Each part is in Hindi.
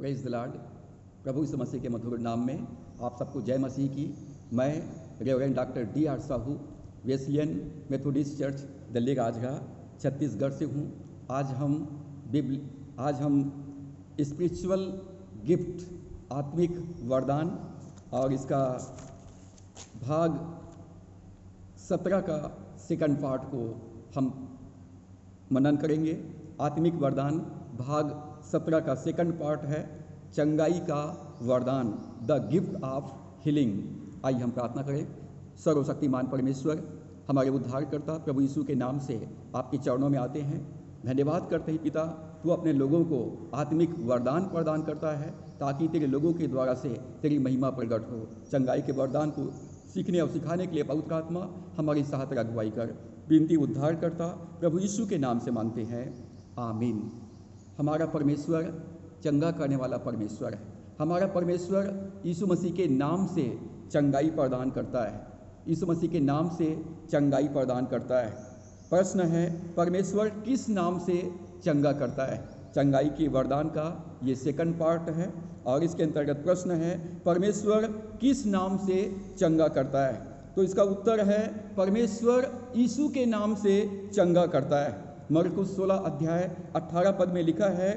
Praise the Lord. प्रभु यीशु मसीह के मधुर नाम में आप सबको जय मसीह की। मैं reverend doctor D.R. Sahu, Wesleyan Methodist church Delhi Rajgarh Chhattisgarh से हूँ। आज हम स्पिरिचुअल गिफ्ट, आत्मिक वरदान और इसका भाग 17 का सेकंड पार्ट को हम मनन करेंगे। आत्मिक वरदान भाग 17 का सेकंड पार्ट है चंगाई का वरदान, द गिफ्ट ऑफ हीलिंग। आइए हम प्रार्थना करें। सर्वशक्तिमान परमेश्वर, हमारे उद्धारकर्ता प्रभु यीशु के नाम से आपके चरणों में आते हैं। धन्यवाद करते हैं पिता, तू अपने लोगों को आत्मिक वरदान प्रदान करता है ताकि तेरे लोगों के द्वारा से तेरी महिमा प्रकट हो। चंगाई के वरदान को सीखने और सिखाने के लिए पवित्र आत्मा हमारी सहायता अगुवाई कर। विनती उद्धारकर्ता प्रभु यीशु के नाम से मांगते हैं, आमीन। हमारा परमेश्वर चंगा करने वाला परमेश्वर है। हमारा परमेश्वर यीशु मसीह के नाम से चंगाई प्रदान करता है। यीशु मसीह के नाम से चंगाई प्रदान करता है। प्रश्न है, परमेश्वर किस नाम से चंगा करता है? चंगाई के वरदान का ये सेकंड पार्ट है और इसके अंतर्गत प्रश्न है, परमेश्वर किस नाम से चंगा करता है? तो इसका उत्तर है, परमेश्वर यीशु के नाम से चंगा करता है। मरकुस 16 अध्याय 18 पद में लिखा है,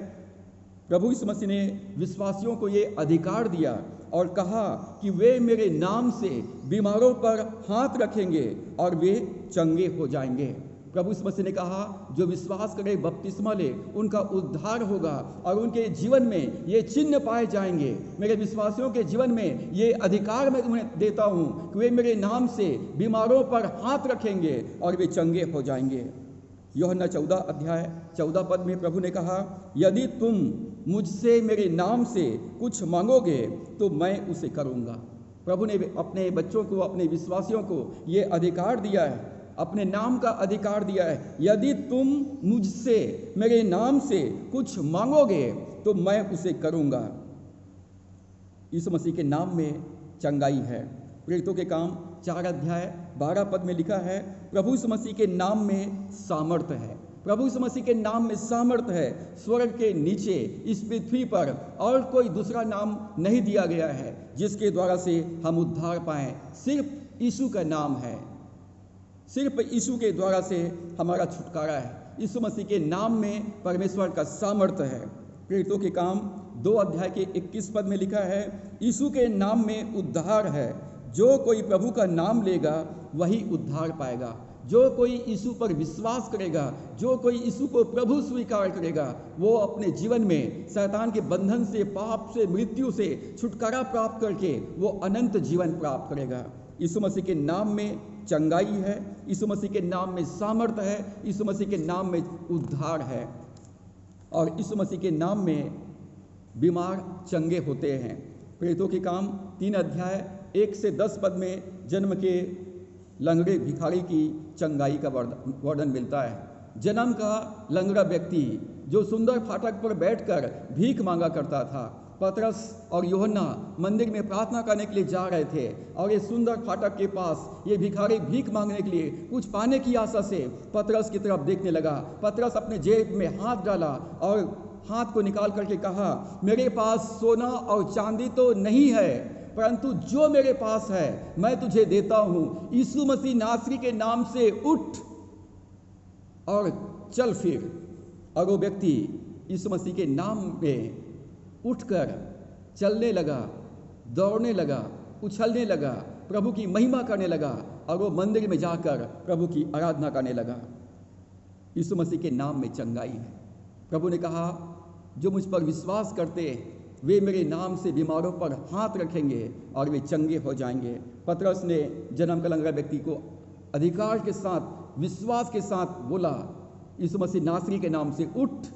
प्रभु यीशु मसीह ने विश्वासियों को ये अधिकार दिया और कहा कि वे मेरे नाम से बीमारों पर हाथ रखेंगे और वे चंगे हो जाएंगे। प्रभु यीशु मसीह ने कहा, जो विश्वास करे, बपतिस्मा ले, उनका उद्धार होगा और उनके जीवन में ये चिन्ह पाए जाएंगे। मेरे विश्वासियों के जीवन में ये अधिकार मैं उन्हें देता हूँ कि वे मेरे नाम से बीमारों पर हाथ रखेंगे और वे चंगे हो जाएंगे। यूहन्ना 14 अध्याय 14 पद में प्रभु ने कहा, यदि तुम मुझसे मेरे नाम से कुछ मांगोगे तो मैं उसे करूँगा। प्रभु ने अपने बच्चों को, अपने विश्वासियों को ये अधिकार दिया है, अपने नाम का अधिकार दिया है। यदि तुम मुझसे मेरे नाम से कुछ मांगोगे तो मैं उसे करूँगा। यीशु मसीह के नाम में चंगाई है। प्रेरितों के काम 4 अध्याय 12 पद में लिखा है, प्रभु यीशु मसीह के नाम में सामर्थ्य है। प्रभु यीशु मसीह के नाम में सामर्थ्य है। स्वर्ग के नीचे इस पृथ्वी पर और कोई दूसरा नाम नहीं दिया गया है जिसके द्वारा से हम उद्धार पाएं। सिर्फ यीशु का नाम है। सिर्फ यीशु के द्वारा से हमारा छुटकारा है। यीशु मसीह के नाम में परमेश्वर का सामर्थ्य है। प्रेरितों के काम 2 अध्याय के 21 पद में लिखा है, यीशु के नाम में उद्धार है। जो कोई प्रभु का नाम लेगा वही उद्धार पाएगा। जो कोई यीशु पर विश्वास करेगा, जो कोई यीशु को प्रभु स्वीकार करेगा, वो अपने जीवन में शैतान के बंधन से, पाप से, मृत्यु से छुटकारा प्राप्त करके वो अनंत जीवन प्राप्त करेगा। यीशु मसीह के नाम में चंगाई है। यीशु मसीह के नाम में सामर्थ्य है। यीशु मसीह के नाम में उद्धार है और यीशु मसीह के नाम में बीमार चंगे होते हैं। प्रेरितों के काम 3 अध्याय 1 से 10 पद में जन्म के लंगड़े भिखारी की चंगाई का वर्णन मिलता है। जन्म का लंगड़ा व्यक्ति जो सुंदर फाटक पर बैठकर भीख मांगा करता था। पतरस और यूहन्ना मंदिर में प्रार्थना करने के लिए जा रहे थे और ये सुंदर फाटक के पास ये भिखारी भीख मांगने के लिए कुछ पाने की आशा से पतरस की तरफ देखने लगा। पतरस अपने जेब में हाथ डाला और हाथ को निकाल करके कहा, मेरे पास सोना और चांदी तो नहीं है, परंतु जो मेरे पास है मैं तुझे देता हूँ। यीशु मसीह नासरी के नाम से उठ और चल फिर। और वो व्यक्ति यीशु मसीह के नाम में उठकर चलने लगा, दौड़ने लगा, उछलने लगा, प्रभु की महिमा करने लगा और वो मंदिर में जाकर प्रभु की आराधना करने लगा। यीशु मसीह के नाम में चंगाई है। प्रभु ने कहा, जो मुझ पर विश्वास करते वे मेरे नाम से बीमारों पर हाथ रखेंगे और वे चंगे हो जाएंगे। पतरस ने जन्म का लंगड़ा व्यक्ति को अधिकार के साथ, विश्वास के साथ बोला, यीशु मसीह नासरी के नाम से उठ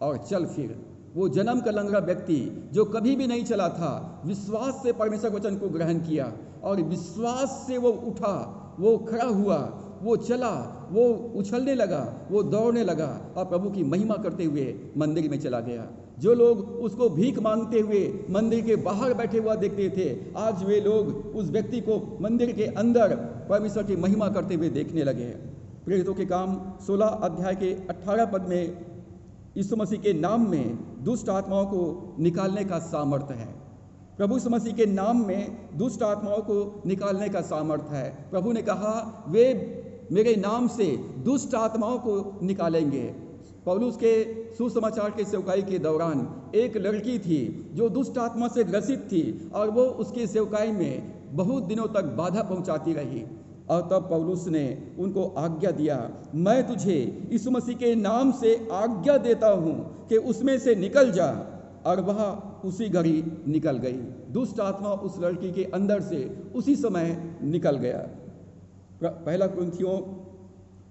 और चल फिर। वो जन्म का लंगड़ा व्यक्ति जो कभी भी नहीं चला था, विश्वास से परमेश्वर वचन को ग्रहण किया और विश्वास से वो उठा, वो खड़ा हुआ, वो चला, वो उछलने लगा, वो दौड़ने लगा और प्रभु की महिमा करते हुए मंदिर में चला गया। जो लोग उसको भीख मांगते हुए मंदिर के बाहर बैठे हुआ देखते थे, आज वे लोग उस व्यक्ति को मंदिर के अंदर परमेश्वर की महिमा करते हुए देखने लगे। प्रेरितों के काम 16 अध्याय के 18 पद में यीशु मसीह के नाम में दुष्ट आत्माओं को निकालने का सामर्थ्य है। प्रभु यीशु मसीह के नाम में दुष्ट आत्माओं को निकालने का सामर्थ्य है। प्रभु ने कहा वे मेरे नाम से दुष्ट आत्माओं को निकालेंगे। पौलुस के सुसमाचार के सेवकाई के दौरान एक लड़की थी जो दुष्ट आत्मा से ग्रसित थी और वो उसकी सेवकाई में बहुत दिनों तक बाधा पहुंचाती रही। और तब पौलुस ने उनको आज्ञा दिया, मैं तुझे यीशु मसीह के नाम से आज्ञा देता हूं कि उसमें से निकल जा। और वह उसी घड़ी निकल गई। दुष्ट आत्मा उस लड़की के अंदर से उसी समय निकल गया। पहला कुरिन्थियों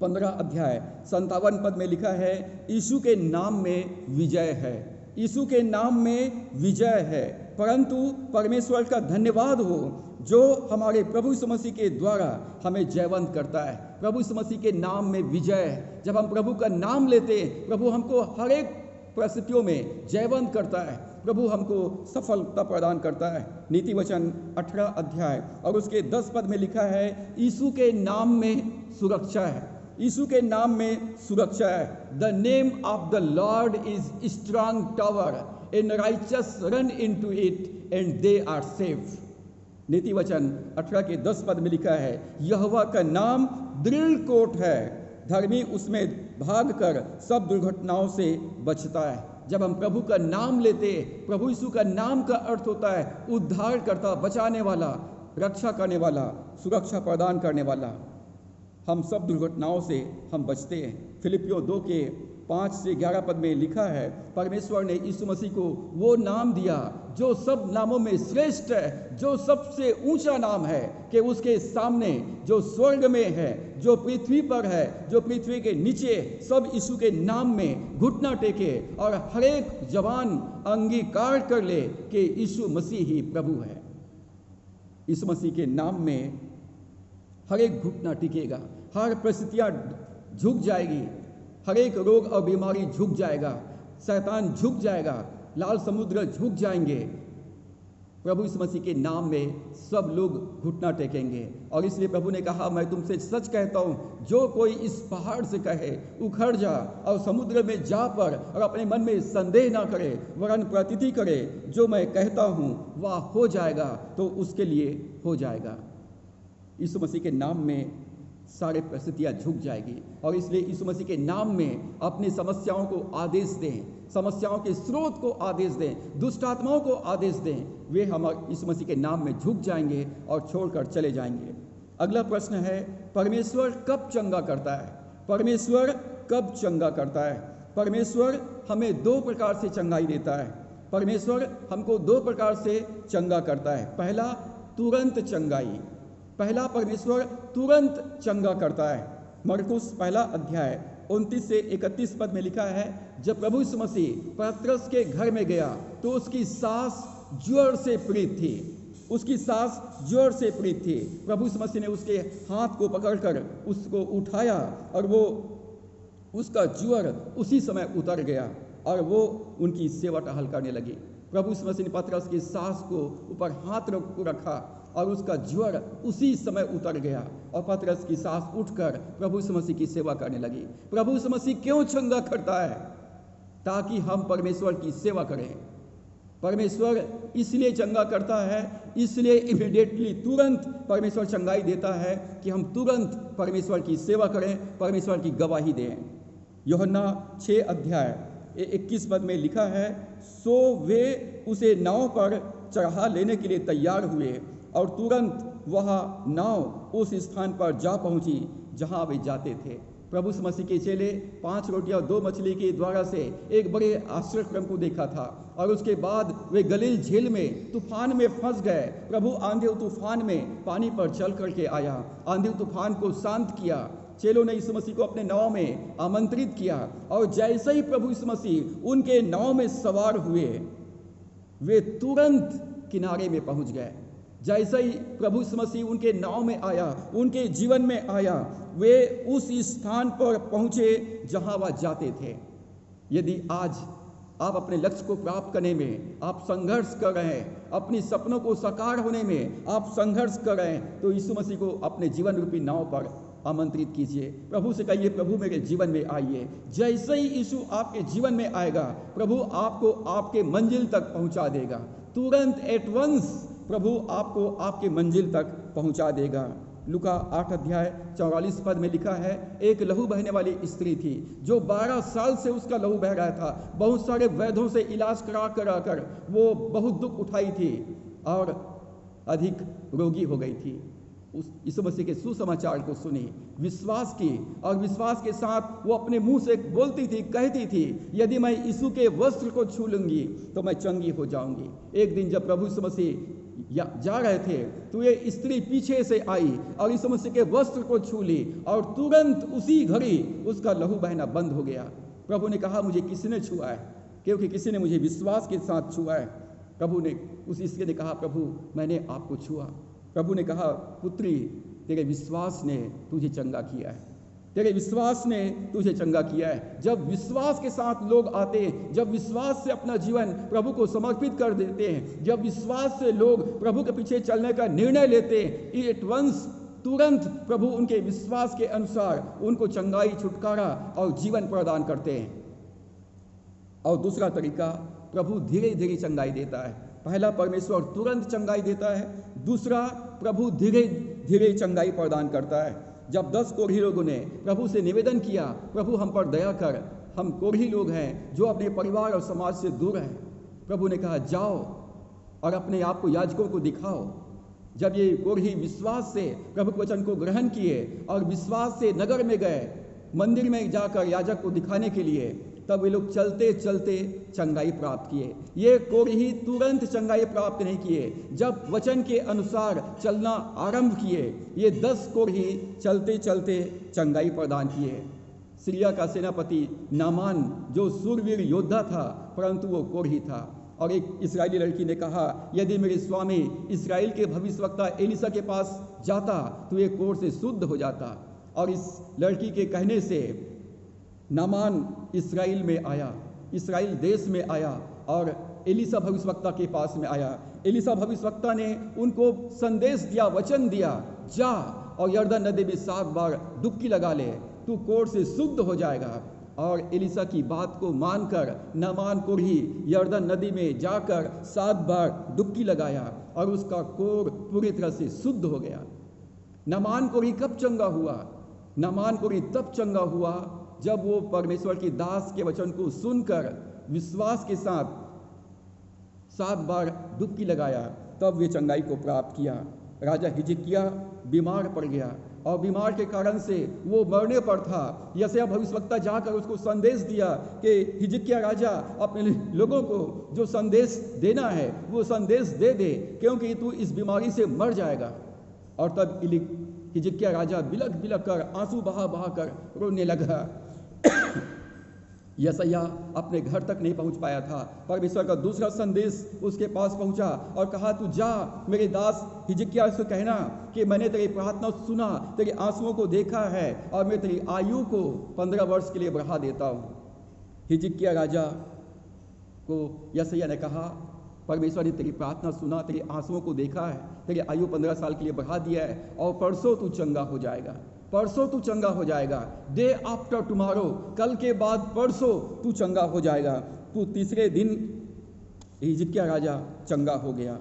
15 अध्याय 57 पद में लिखा है, यीशु के नाम में विजय है। यीशु के नाम में विजय है, परंतु परमेश्वर का धन्यवाद हो जो हमारे प्रभु यीशु मसीह के द्वारा हमें जयवंत करता है। प्रभु यीशु मसीह के नाम में विजय है। जब हम प्रभु का नाम लेते हैं, प्रभु हमको हर एक परिस्थितियों में जयवंत करता है। प्रभु हमको सफलता प्रदान करता है। नीति वचन 18 अध्याय और उसके 10 पद में लिखा है, यीशु के नाम में सुरक्षा है। यीशु के नाम में सुरक्षा है। The name of the lord is strong tower and righteous run into it and they are safe. नीति वचन 18 के 10 पद में लिखा है, यहोवा का नाम दृढ़ कोट है, धर्मी उसमें भागकर सब दुर्घटनाओं से बचता है। जब हम प्रभु का नाम लेते, प्रभु यीशु का नाम का अर्थ होता है उद्धार करता, बचाने वाला, रक्षा करने वाला, सुरक्षा प्रदान करने वाला। हम सब दुर्घटनाओं से हम बचते हैं। फिलिपियों 2 के 5 से 11 पद में लिखा है, परमेश्वर ने यीशु मसीह को वो नाम दिया जो सब नामों में श्रेष्ठ है, जो सबसे ऊंचा नाम है, कि उसके सामने जो स्वर्ग में है, जो पृथ्वी पर है, जो पृथ्वी के नीचे, सब यीशु के नाम में घुटना टेके और हर एक जवान अंगीकार कर ले कि यीशु मसीह ही प्रभु है। यीशु मसीह के नाम में हर एक घुटना टिकेगा, हर परिस्थितियां झुक जाएगी, हर एक रोग और बीमारी झुक जाएगा, शैतान झुक जाएगा, लाल समुद्र झुक जाएंगे। प्रभु यीशु मसीह के नाम में सब लोग घुटना टेकेंगे। और इसलिए प्रभु ने कहा, मैं तुमसे सच कहता हूँ, जो कोई इस पहाड़ से कहे उखड़ जा और समुद्र में जा पर, और अपने मन में संदेह ना करे वरन प्रतीति करे, जो मैं कहता हूँ वह हो जाएगा, तो उसके लिए हो जाएगा। यीशु मसीह के नाम में सारे परिस्थितियाँ झुक जाएगी। और इसलिए यीशु मसीह के नाम में अपनी समस्याओं को आदेश दें, समस्याओं के स्रोत को आदेश दें, दुष्ट आत्माओं को आदेश दें। वे हम यीशु मसीह के नाम में झुक जाएंगे और छोड़कर चले जाएंगे। अगला प्रश्न है, परमेश्वर कब चंगा करता है? परमेश्वर कब चंगा करता है? परमेश्वर हमें 2 प्रकार से चंगाई देता है। परमेश्वर हमको 2 प्रकार से चंगा करता है। पहला, तुरंत चंगाई। पहला, परमेश्वर तुरंत चंगा करता है। मरकुस 1 अध्याय 29 से 31 पद में लिखा है, जब प्रभु यीशु मसीह पतरस के घर में गया तो उसकी सास ज्वर से पीड़ित थी। उसकी सास ज्वर से पीड़ित थी। प्रभु यीशु मसीह ने उसके हाथ को पकड़कर उसको उठाया और वो उसका ज्वर उसी समय उतर गया और वो उनकी सेवा टहल करने लगी। प्रभु यीशु मसीह ने पतरस की सास को ऊपर हाथ रखा और उसका ज्वर उसी समय उतर गया और पतरस की सास उठकर प्रभु यीशु मसीह की सेवा करने लगी। प्रभु यीशु मसीह क्यों चंगा करता है? ताकि हम परमेश्वर की सेवा करें। परमेश्वर इसलिए चंगा करता है, इसलिए इमीडिएटली तुरंत परमेश्वर चंगाई देता है कि हम तुरंत परमेश्वर की सेवा करें, परमेश्वर की गवाही दें। यूहन्ना 6 अध्याय 21 पद में लिखा है, सो वे उसे नाव पर चढ़ा लेने के लिए तैयार हुए और तुरंत वह नाव उस स्थान पर जा पहुंची जहां वे जाते थे। प्रभु यीशु मसीह के चेले 5 रोटियां और 2 मछली के द्वारा से एक बड़े आश्चर्यक्रम को देखा था और उसके बाद वे गलील झील में तूफान में फंस गए। प्रभु आंधी और तूफान में पानी पर चल करके आया, आंधी तूफान को शांत किया। चेलों ने यीशु मसीह को अपने नाव में आमंत्रित किया और जैसे ही प्रभु यीशु मसीह उनके नाव में सवार हुए, वे तुरंत किनारे में पहुंच गए। जैसे ही प्रभु यीशु मसीह उनके नाव में आया, उनके जीवन में आया, वे उस स्थान पर पहुंचे जहां वह जाते थे। यदि आज आप अपने लक्ष्य को प्राप्त करने में आप संघर्ष कर रहे हैं, अपनी सपनों को साकार होने में आप संघर्ष कर रहे हैं, तो यीशु मसीह को अपने जीवन रूपी नाव पर आमंत्रित कीजिए। प्रभु से कहिए, प्रभु मेरे जीवन में आइए। जैसे ही यीशु आपके जीवन में आएगा, प्रभु आपको आपके मंजिल तक पहुंचा देगा। तुरंत, एट वंस प्रभु आपको आपके मंजिल तक पहुंचा देगा। लूका 8 अध्याय 44 पद में लिखा है, एक लहू बहने वाली स्त्री थी जो 12 साल से उसका लहू बह रहा था। बहुत सारे वैद्यों से इलाज करा कर वो बहुत दुख उठाई थी और अधिक रोगी हो गई थी। उस यीशु मसीह के सुसमाचार को सुनी, विश्वास की, और विश्वास के साथ वो अपने मुंह से बोलती थी, कहती थी, यदि मैं यीशु के वस्त्र को छू लूंगी तो मैं चंगी हो जाऊंगी। एक दिन जब प्रभु यीशु मसीह जा रहे थे तो ये स्त्री पीछे से आई और यीशु मसीह के वस्त्र को छू ली और तुरंत उसी घड़ी उसका लहू बहना बंद हो गया। प्रभु ने कहा, मुझे किसी ने छुआ है, क्योंकि किसी ने मुझे विश्वास के साथ छुआ है। प्रभु ने, उस स्त्री ने कहा, प्रभु मैंने आपको छुआ। प्रभु ने कहा, पुत्री तेरे विश्वास ने तुझे चंगा किया है, तेरे विश्वास ने तुझे चंगा किया है। जब विश्वास के साथ लोग आते हैं, जब विश्वास से अपना जीवन प्रभु को समर्पित कर देते हैं, जब विश्वास से लोग प्रभु के पीछे चलने का निर्णय लेते हैं, एट वंस तुरंत प्रभु उनके विश्वास के अनुसार उनको चंगाई, छुटकारा और जीवन प्रदान करते हैं। और दूसरा तरीका, प्रभु धीरे धीरे चंगाई देता है। पहला, परमेश्वर तुरंत चंगाई देता है। दूसरा, प्रभु धीरे धीरे चंगाई प्रदान करता है। जब 10 कोढ़ी लोगों ने प्रभु से निवेदन किया, प्रभु हम पर दया कर, हम कोढ़ी लोग हैं जो अपने परिवार और समाज से दूर हैं। प्रभु ने कहा, जाओ और अपने आप को याजकों को दिखाओ। जब ये कोढ़ी विश्वास से प्रभु के वचन को ग्रहण किए और विश्वास से नगर में गए, मंदिर में जाकर याजक को दिखाने के लिए, तब वे लोग चलते चलते चंगाई प्राप्त किए। ये कोढ़ी तुरंत चंगाई प्राप्त नहीं किए, जब वचन के अनुसार चलना आरंभ किए, ये 10 कोढ़ी चलते चलते चंगाई प्रदान किए। सीरिया का सेनापति नामान जो सूरवीर योद्धा था, परंतु वो कोढ़ी था। और एक इस्राएली लड़की ने कहा, यदि मेरे स्वामी इस्राएल के भविष्यवक्ता एलिशा के पास जाता तो ये कोढ़ से शुद्ध हो जाता। और इस लड़की के कहने से नामान इस्राएल में आया, इस्राएल देश में आया और एलिशा भविष्यवक्ता के पास में आया। एलिशा भविष्यवक्ता ने उनको संदेश दिया, वचन दिया, जा और यरदन नदी में 7 बार डुबकी लगा ले, तू कोढ़ से शुद्ध हो जाएगा। और एलिशा की बात को मानकर नामान कोढ़ी यरदन नदी में जाकर 7 बार डुबकी लगाया और उसका कोढ़ पूरी तरह से शुद्ध हो गया। नामान कोढ़ी कब चंगा हुआ? नामान कोढ़ी तब चंगा हुआ जब वो परमेश्वर की दास के वचन को सुनकर विश्वास के साथ 7 बार डुबकी लगाया, तब वे चंगाई को प्राप्त किया। राजा हिजकिय्याह बीमार पड़ गया और बीमार के कारण से वो मरने पर था। यशायाह भविष्यवक्ता जाकर उसको संदेश दिया कि हिजकिय्याह राजा, अपने लोगों को जो संदेश देना है वो संदेश दे दे, क्योंकि तू इस बीमारी से मर जाएगा। और तब हिजकिय्याह राजा बिलख बिलख कर, आंसू बहा बहा कर रोने लगा। यशायाह अपने घर तक नहीं पहुंच पाया था। परमेश्वर का दूसरा संदेश उसके पास पहुंचा और कहा, तू जा मेरे दास हिजकिय्याह से कहना कि मैंने तेरी प्रार्थना सुना, तेरे आंसुओं को देखा है और मैं तेरी आयु को 15 वर्ष के लिए बढ़ा देता हूँ। हिजकिय्याह राजा को यशायाह ने कहा, परमेश्वर ने तेरी प्रार्थना सुना, तेरे आंसुओं को देखा है, तेरी आयु 15 साल के लिए बढ़ा दिया है और परसों तू चंगा हो जाएगा, परसों तू चंगा हो जाएगा। डे आफ्टर टुमारो, कल के बाद परसों तू चंगा हो जाएगा। तू तीसरे दिन हिजकिय्याह राजा चंगा हो गया।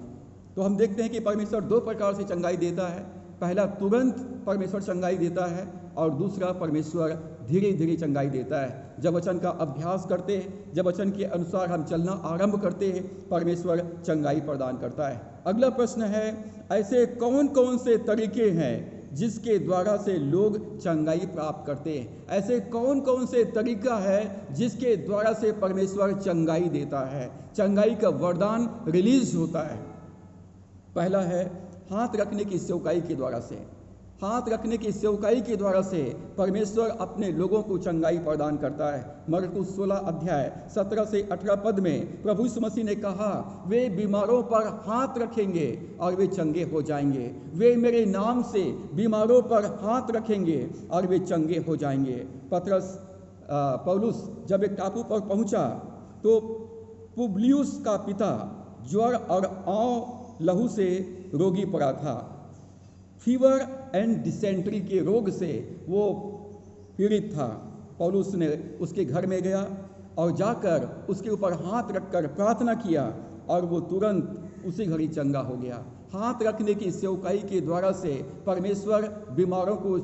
तो हम देखते हैं कि परमेश्वर 2 प्रकार से चंगाई देता है। पहला, तुरंत परमेश्वर चंगाई देता है और दूसरा, परमेश्वर धीरे धीरे चंगाई देता है। जब वचन का अभ्यास करते हैं, जब वचन के अनुसार हम चलना आरंभ करते हैं, परमेश्वर चंगाई प्रदान करता है। अगला प्रश्न है, ऐसे कौन कौन से तरीके हैं जिसके द्वारा से लोग चंगाई प्राप्त करते हैं? ऐसे कौन कौन से तरीका है जिसके द्वारा से परमेश्वर चंगाई देता है, चंगाई का वरदान रिलीज होता है? पहला है, हाथ रखने की सेवकाई के द्वारा से। हाथ रखने की सेवकाई के द्वारा से परमेश्वर अपने लोगों को चंगाई प्रदान करता है। मरकुस 16 अध्याय 17 से 18 पद में प्रभु यीशु मसीह ने कहा, वे बीमारों पर हाथ रखेंगे और वे चंगे हो जाएंगे। वे मेरे नाम से बीमारों पर हाथ रखेंगे और वे चंगे हो जाएंगे। पौलुस जब एक टापू पर पहुंचा तो पुबलियुस का पिता ज्वर और आंव लहू से रोगी पड़ा था। फीवर एंड डिसेंट्री के रोग से वो पीड़ित था। पौलुस ने उसके घर में गया और जाकर उसके ऊपर हाथ रखकर प्रार्थना किया और वो तुरंत उसी घड़ी चंगा हो गया। हाथ रखने की सेवकाई के द्वारा से परमेश्वर बीमारों को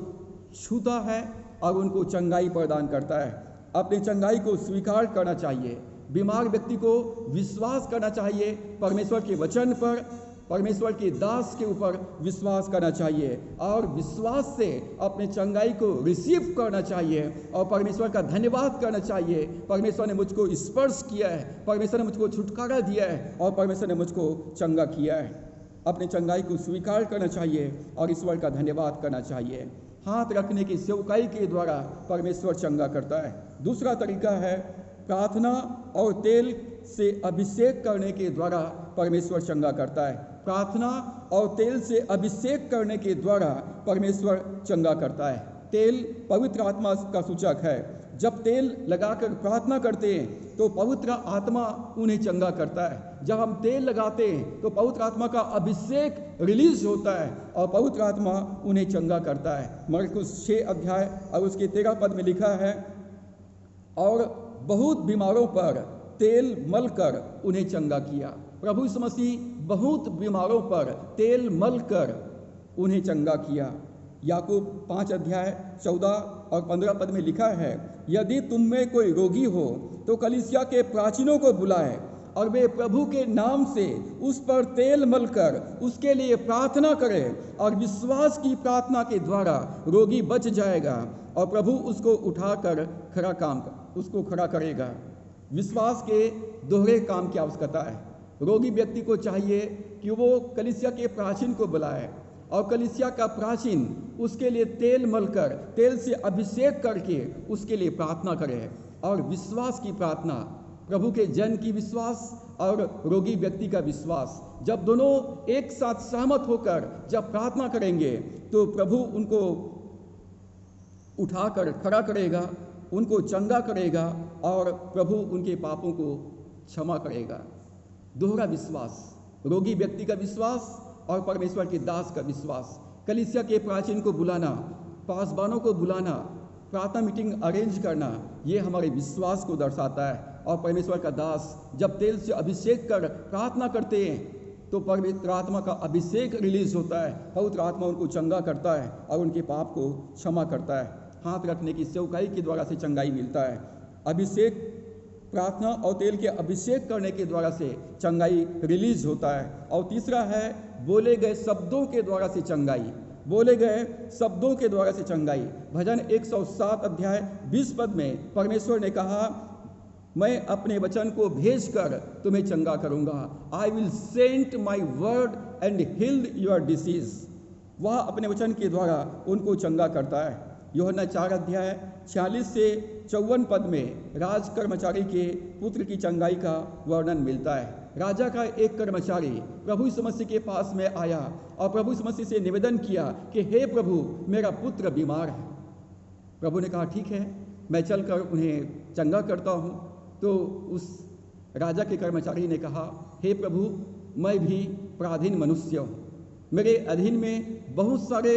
छूता है और उनको चंगाई प्रदान करता है। अपनी चंगाई को स्वीकार करना चाहिए। बीमार व्यक्ति को विश्वास करना चाहिए, परमेश्वर के वचन पर, परमेश्वर के दास के ऊपर विश्वास करना चाहिए और विश्वास से अपने चंगाई को रिसीव करना चाहिए और परमेश्वर का धन्यवाद करना चाहिए। परमेश्वर ने मुझको स्पर्श किया है, परमेश्वर ने मुझको छुटकारा दिया है और परमेश्वर ने मुझको चंगा किया है। अपने चंगाई को स्वीकार करना चाहिए और ईश्वर का धन्यवाद करना चाहिए। हाथ रखने की सेवकाई के द्वारा परमेश्वर चंगा करता है। दूसरा तरीका है प्रार्थना और तेल से अभिषेक करने के द्वारा परमेश्वर चंगा करता है। प्रार्थना और तेल से अभिषेक करने के द्वारा परमेश्वर चंगा करता है। तेल पवित्र आत्मा का सूचक है। जब तेल लगाकर प्रार्थना करते हैं तो पवित्र आत्मा उन्हें चंगा करता है। जब हम तेल लगाते हैं तो पवित्र आत्मा का अभिषेक रिलीज होता है और पवित्र आत्मा उन्हें चंगा करता है। मरकुस 6 अध्याय और उसके 13 पद में लिखा है, और बहुत बीमारों पर तेल मलकर उन्हें चंगा किया। प्रभु यीशु मसीह बहुत बीमारों पर तेल मलकर उन्हें चंगा किया। याकूब 5 अध्याय 14 और 15 पद में लिखा है, यदि तुम में कोई रोगी हो तो कलीसिया के प्राचीनों को बुलाए और वे प्रभु के नाम से उस पर तेल मलकर उसके लिए प्रार्थना करें और विश्वास की प्रार्थना के द्वारा रोगी बच जाएगा और प्रभु उसको उठाकर उसको खड़ा करेगा। विश्वास के दोहरे काम की आवश्यकता है। रोगी व्यक्ति को चाहिए कि वो कलीसिया के प्राचीन को बुलाए और कलीसिया का प्राचीन उसके लिए तेल मलकर, तेल से अभिषेक करके उसके लिए प्रार्थना करे। और विश्वास की प्रार्थना, प्रभु के जन की विश्वास और रोगी व्यक्ति का विश्वास, जब दोनों एक साथ सहमत होकर जब प्रार्थना करेंगे तो प्रभु उनको उठाकर खड़ा करेगा, उनको चंगा करेगा और प्रभु उनके पापों को क्षमा करेगा। दोहरा विश्वास, रोगी व्यक्ति का विश्वास और परमेश्वर के दास का विश्वास। कलीसिया के प्राचीन को बुलाना, पासबानों को बुलाना, प्रार्थना मीटिंग अरेंज करना, ये हमारे विश्वास को दर्शाता है। और परमेश्वर का दास जब तेल से अभिषेक कर प्रार्थना करते हैं तो पवित्र आत्मा का अभिषेक रिलीज होता है। पवित्र आत्मा उनको चंगा करता है और उनके पाप को क्षमा करता है। हाथ रखने की सेवकाई के द्वारा से चंगाई मिलता है। अभिषेक, प्रार्थना और तेल के अभिषेक करने के द्वारा से चंगाई रिलीज होता है। और तीसरा है बोले गए शब्दों के द्वारा से चंगाई। बोले गए शब्दों के द्वारा से चंगाई। भजन 107 अध्याय 20 पद में परमेश्वर ने कहा, मैं अपने वचन को भेजकर तुम्हें चंगा करूंगा। I will send my word and heal your disease. वह अपने वचन के द्वारा उनको चंगा करता है। यूहन्ना 4 अध्याय 46 से 54 पद में राज कर्मचारी के पुत्र की चंगाई का वर्णन मिलता है। राजा का एक कर्मचारी प्रभु यीशु मसीह के पास में आया और प्रभु यीशु मसीह से निवेदन किया कि हे प्रभु, मेरा पुत्र बीमार है। प्रभु ने कहा, ठीक है, मैं चलकर उन्हें चंगा करता हूँ। तो उस राजा के कर्मचारी ने कहा, हे प्रभु, मैं भी पराधीन मनुष्य हूँ। मेरे अधीन में बहुत सारे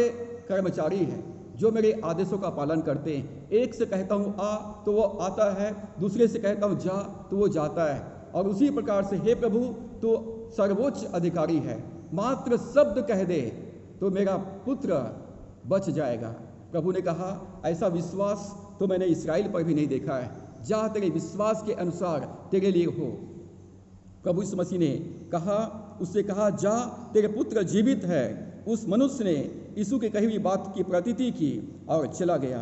कर्मचारी हैं जो मेरे आदेशों का पालन करते हैं। एक से कहता हूँ आ तो वो आता है, दूसरे से कहता हूँ जा तो वो जाता है। और उसी प्रकार से हे प्रभु, तो सर्वोच्च अधिकारी है, मात्र शब्द कह दे तो मेरा पुत्र बच जाएगा। प्रभु ने कहा, ऐसा विश्वास तो मैंने इस्राएल पर भी नहीं देखा है। जा, तेरे विश्वास के अनुसार तेरे लिए हो। प्रभु यीशु मसीह ने कहा, उससे कहा, जा, तेरे पुत्र जीवित है। उस मनुष्य ने यीशु के कही हुई बात की प्रतीति की और चला गया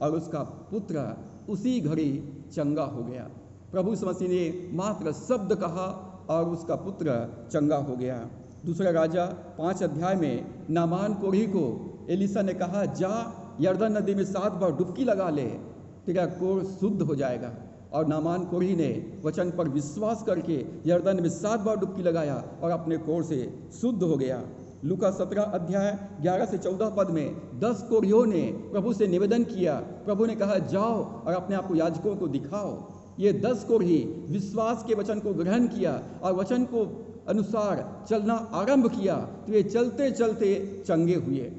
और उसका पुत्र उसी घड़ी चंगा हो गया। प्रभु यीशु मसीह ने मात्र शब्द कहा और उसका पुत्र चंगा हो गया। दूसरा राजा 5 अध्याय में नामान कोढ़ी को एलीशा ने कहा, जा, यरदन नदी में 7 बार डुबकी लगा ले, तेरा कोढ़ शुद्ध हो जाएगा। और नामान कोढ़ी ने वचन पर विश्वास करके यरदन में 7 बार डुबकी लगाया और अपने कोढ़ से शुद्ध हो गया। लूका 17 अध्याय 11 से 14 पद में 10 कोढ़ियों ने प्रभु से निवेदन किया। प्रभु ने कहा, जाओ और अपने आप को याजकों को दिखाओ। ये 10 कोढ़ी विश्वास के वचन को ग्रहण किया और वचन को अनुसार चलना आरंभ किया तो ये चलते चलते चंगे हुए।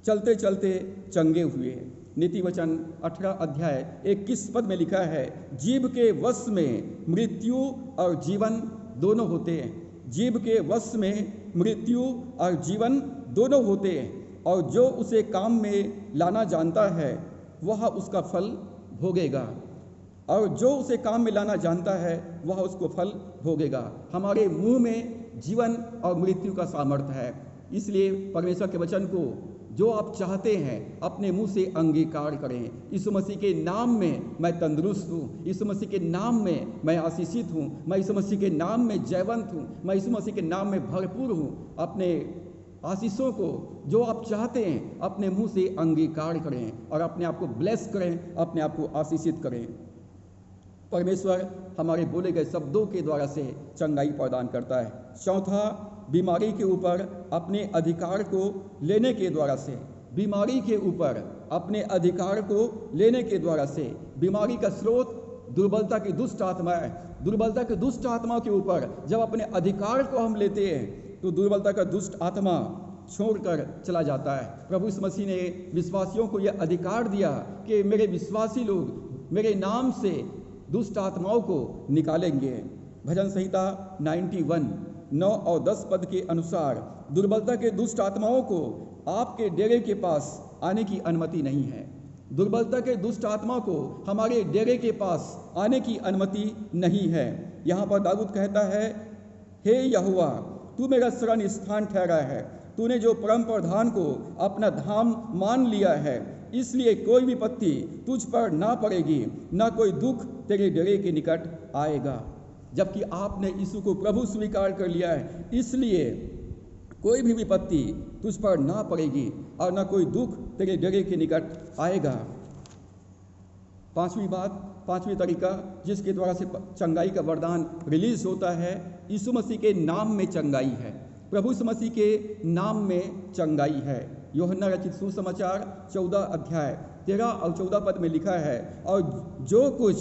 चलते चलते चंगे हुए। नीति वचन 18 अध्याय 21 पद में लिखा है, जीव के वश में मृत्यु और जीवन दोनों होते हैं। जीव के वश में मृत्यु और जीवन दोनों होते हैं, और जो उसे काम में लाना जानता है वह उसका फल भोगेगा। और जो उसे काम में लाना जानता है वह उसको फल भोगेगा। हमारे मुंह में जीवन और मृत्यु का सामर्थ्य है, इसलिए परमेश्वर के वचन को जो आप चाहते हैं अपने मुंह से अंगीकार करें। यीशु मसीह के नाम में मैं तंदुरुस्त हूँ, यीशु मसीह के नाम में मैं आशीषित हूँ, मैं यीशु मसीह के नाम में जयवंत हूँ, मैं यीशु मसीह के नाम में भरपूर हूँ। अपने आशीषों को जो आप चाहते हैं अपने मुंह से अंगीकार करें और अपने आप को ब्लेस करें, अपने आप को आशीषित करें। परमेश्वर हमारे बोले गए शब्दों के द्वारा से चंगाई प्रदान करता है। चौथा, बीमारी के ऊपर अपने अधिकार को लेने के द्वारा से। बीमारी के ऊपर अपने अधिकार को लेने के द्वारा से। बीमारी का स्रोत दुर्बलता की दुष्ट आत्मा है। दुर्बलता की दुष्ट आत्मा के ऊपर जब अपने अधिकार को हम लेते हैं तो दुर्बलता का दुष्ट आत्मा छोड़कर चला जाता है। प्रभु यीशु मसीह ने विश्वासियों को यह अधिकार दिया कि मेरे विश्वासी लोग मेरे नाम से दुष्ट आत्माओं को निकालेंगे। भजन संहिता 91 9 और 10 पद के अनुसार दुर्बलता के दुष्ट आत्माओं को आपके डेरे के पास आने की अनुमति नहीं है। दुर्बलता के दुष्ट आत्मा को हमारे डेरे के पास आने की अनुमति नहीं है। यहाँ पर दाऊद कहता है, हे यहोवा, तू मेरा शरण स्थान ठहरा है, तूने जो परम प्रधान को अपना धाम मान लिया है, इसलिए कोई विपत्ति तुझ पर ना पड़ेगी, ना कोई दुख तेरे डेरे के निकट आएगा। जबकि आपने यीशु को प्रभु स्वीकार कर लिया है, इसलिए कोई भी विपत्ति तुझ पर ना पड़ेगी और ना कोई दुख तेरे डेरे के निकट आएगा। पांचवी तरीका जिसके द्वारा से चंगाई का वरदान रिलीज होता है, यीशु मसीह के नाम में चंगाई है। प्रभु यीशु मसीह के नाम में चंगाई है। यूहन्ना रचित सुसमाचार 14 अध्याय 13 और 14 पद में लिखा है, और जो कुछ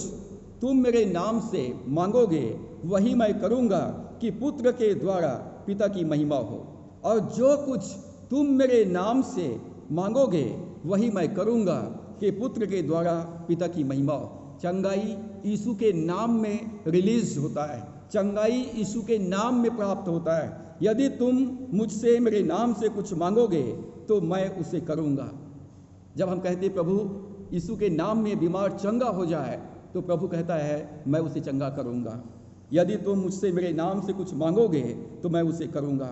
तुम मेरे नाम से मांगोगे वही मैं करूँगा कि पुत्र के द्वारा पिता की महिमा हो। और जो कुछ तुम मेरे नाम से मांगोगे वही मैं करूँगा कि पुत्र के द्वारा पिता की महिमा हो। चंगाई यीशु के नाम में रिलीज होता है, चंगाई यीशु के नाम में प्राप्त होता है। यदि तुम मुझसे मेरे नाम से कुछ मांगोगे तो मैं उसे करूँगा। जब हम कहते प्रभु यीशु के नाम में बीमार चंगा हो जाए तो प्रभु कहता है मैं उसे चंगा करूँगा। यदि तुम मुझसे मेरे नाम से कुछ मांगोगे तो मैं उसे करूँगा।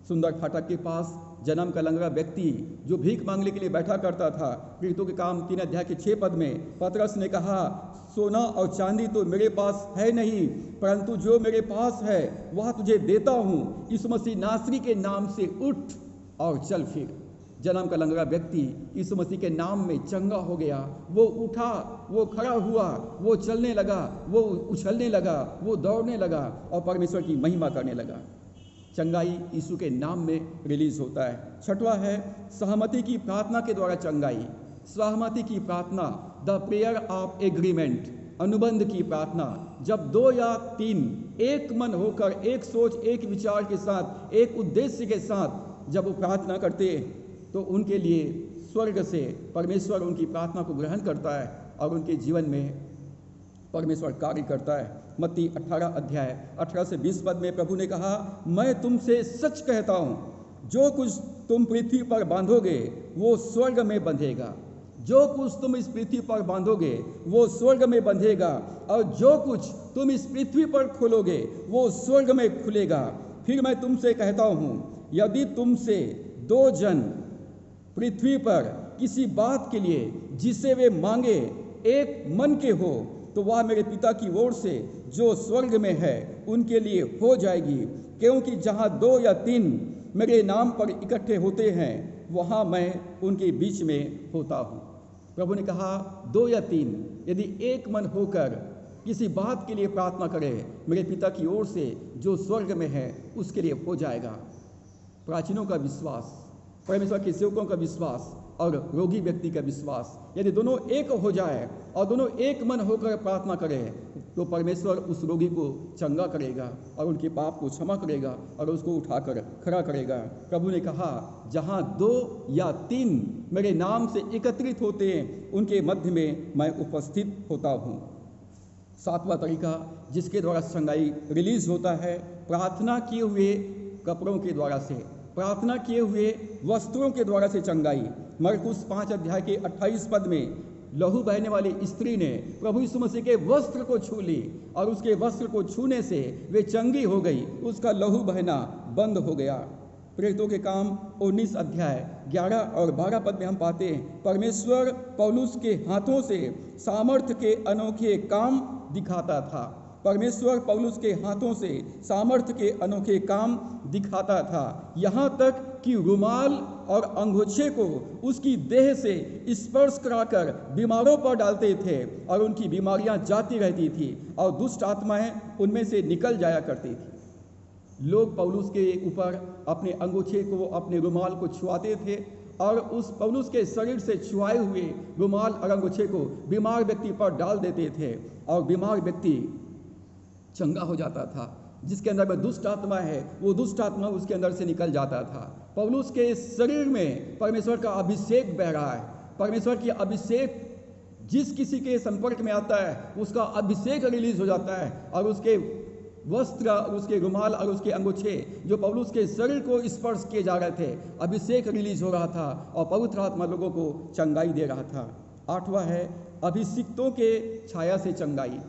सुंदर फाटक के पास जन्म का लंगड़ा व्यक्ति जो भीख मांगने के लिए बैठा करता था, प्रेरितों के काम 3 अध्याय के 6 पद में पतरस ने कहा, सोना और चांदी तो मेरे पास है नहीं, परंतु जो मेरे पास है वह तुझे देता हूँ। यीशु मसीह नासरी के नाम से उठ और चल फिर। जन्म का लंगड़ा व्यक्ति यीशु मसीह के नाम में चंगा हो गया। वो उठा, वो खड़ा हुआ, वो चलने लगा, वो उछलने लगा, वो दौड़ने लगा और परमेश्वर की महिमा करने लगा। चंगाई यीशु के नाम में रिलीज होता है। छठवां है सहमति की प्रार्थना के द्वारा चंगाई। सहमति की प्रार्थना, द प्रेयर ऑफ एग्रीमेंट, अनुबंध की प्रार्थना। जब 2 या 3 एक मन होकर, एक सोच, एक विचार के साथ, एक उद्देश्य के साथ जब वो प्रार्थना करते तो उनके लिए स्वर्ग से परमेश्वर उनकी प्रार्थना को ग्रहण करता है और उनके जीवन में परमेश्वर कार्य करता है। मत्ती 18 अध्याय 18 से 20 पद में प्रभु ने कहा, मैं तुमसे सच कहता हूँ, जो कुछ तुम पृथ्वी पर बांधोगे वो स्वर्ग में बंधेगा, जो कुछ तुम इस पृथ्वी पर बांधोगे वो स्वर्ग में बंधेगा, और जो कुछ तुम इस पृथ्वी पर खोलोगे वो स्वर्ग में खुलेगा। फिर मैं तुमसे कहता हूँ, यदि तुमसे 2 जन पृथ्वी पर किसी बात के लिए जिसे वे मांगे एक मन के हो तो वह मेरे पिता की ओर से जो स्वर्ग में है उनके लिए हो जाएगी। क्योंकि जहाँ 2 या 3 मेरे नाम पर इकट्ठे होते हैं वहाँ मैं उनके बीच में होता हूँ। प्रभु ने कहा 2 या 3 यदि एक मन होकर किसी बात के लिए प्रार्थना करे, मेरे पिता की ओर से जो स्वर्ग में है उसके लिए हो जाएगा। प्राचीनों का विश्वास, परमेश्वर के सेवकों का विश्वास और रोगी व्यक्ति का विश्वास, यदि दोनों एक हो जाए और दोनों एक मन होकर प्रार्थना करें तो परमेश्वर उस रोगी को चंगा करेगा और उनके पाप को क्षमा करेगा और उसको उठाकर खड़ा करेगा। प्रभु ने कहा, जहाँ 2 या 3 मेरे नाम से एकत्रित होते हैं उनके मध्य में मैं उपस्थित होता हूँ। 7वां तरीका जिसके द्वारा चंगाई रिलीज होता है, प्रार्थना किए हुए कपड़ों के द्वारा से, प्रार्थना किए हुए वस्त्रों के द्वारा से चंगाई। मरकुस 5 अध्याय के 28 पद में लहू बहने वाली स्त्री ने प्रभु यीशु मसीह के वस्त्र को छू ली और उसके वस्त्र को छूने से वे चंगी हो गई, उसका लहू बहना बंद हो गया। प्रेरितों के काम 19 अध्याय 11 और 12 पद में हम पाते हैं, परमेश्वर पौलुस के हाथों से सामर्थ्य के अनोखे काम दिखाता था। परमेश्वर पौलुस के हाथों से सामर्थ्य के अनोखे काम दिखाता था, यहाँ तक कि रुमाल और अंगोछे को उसकी देह से स्पर्श कराकर बीमारों पर डालते थे और उनकी बीमारियां जाती रहती थी और दुष्ट आत्माएं उनमें से निकल जाया करती थी। लोग पौलुस के ऊपर अपने अंगोछे को, अपने रुमाल को छुआते थे और उस पौलुस के शरीर से छुआए हुए रुमाल और अंगोछे को बीमार व्यक्ति पर डाल देते थे और बीमार व्यक्ति चंगा हो जाता था। जिसके अंदर में दुष्ट आत्मा है वो दुष्ट आत्मा उसके अंदर से निकल जाता था। पौलुस के शरीर में परमेश्वर का अभिषेक बह रहा है। परमेश्वर की अभिषेक जिस किसी के संपर्क में आता है उसका अभिषेक रिलीज हो जाता है और उसके वस्त्र और उसके रुमाल और उसके अंगोछे जो पौलुस के शरीर को स्पर्श किए जा रहे थे, अभिषेक रिलीज हो रहा था और पवित्र आत्मा लोगों को चंगाई दे रहा था। 8वां है अभिषिक्तों के छाया से चंगाई।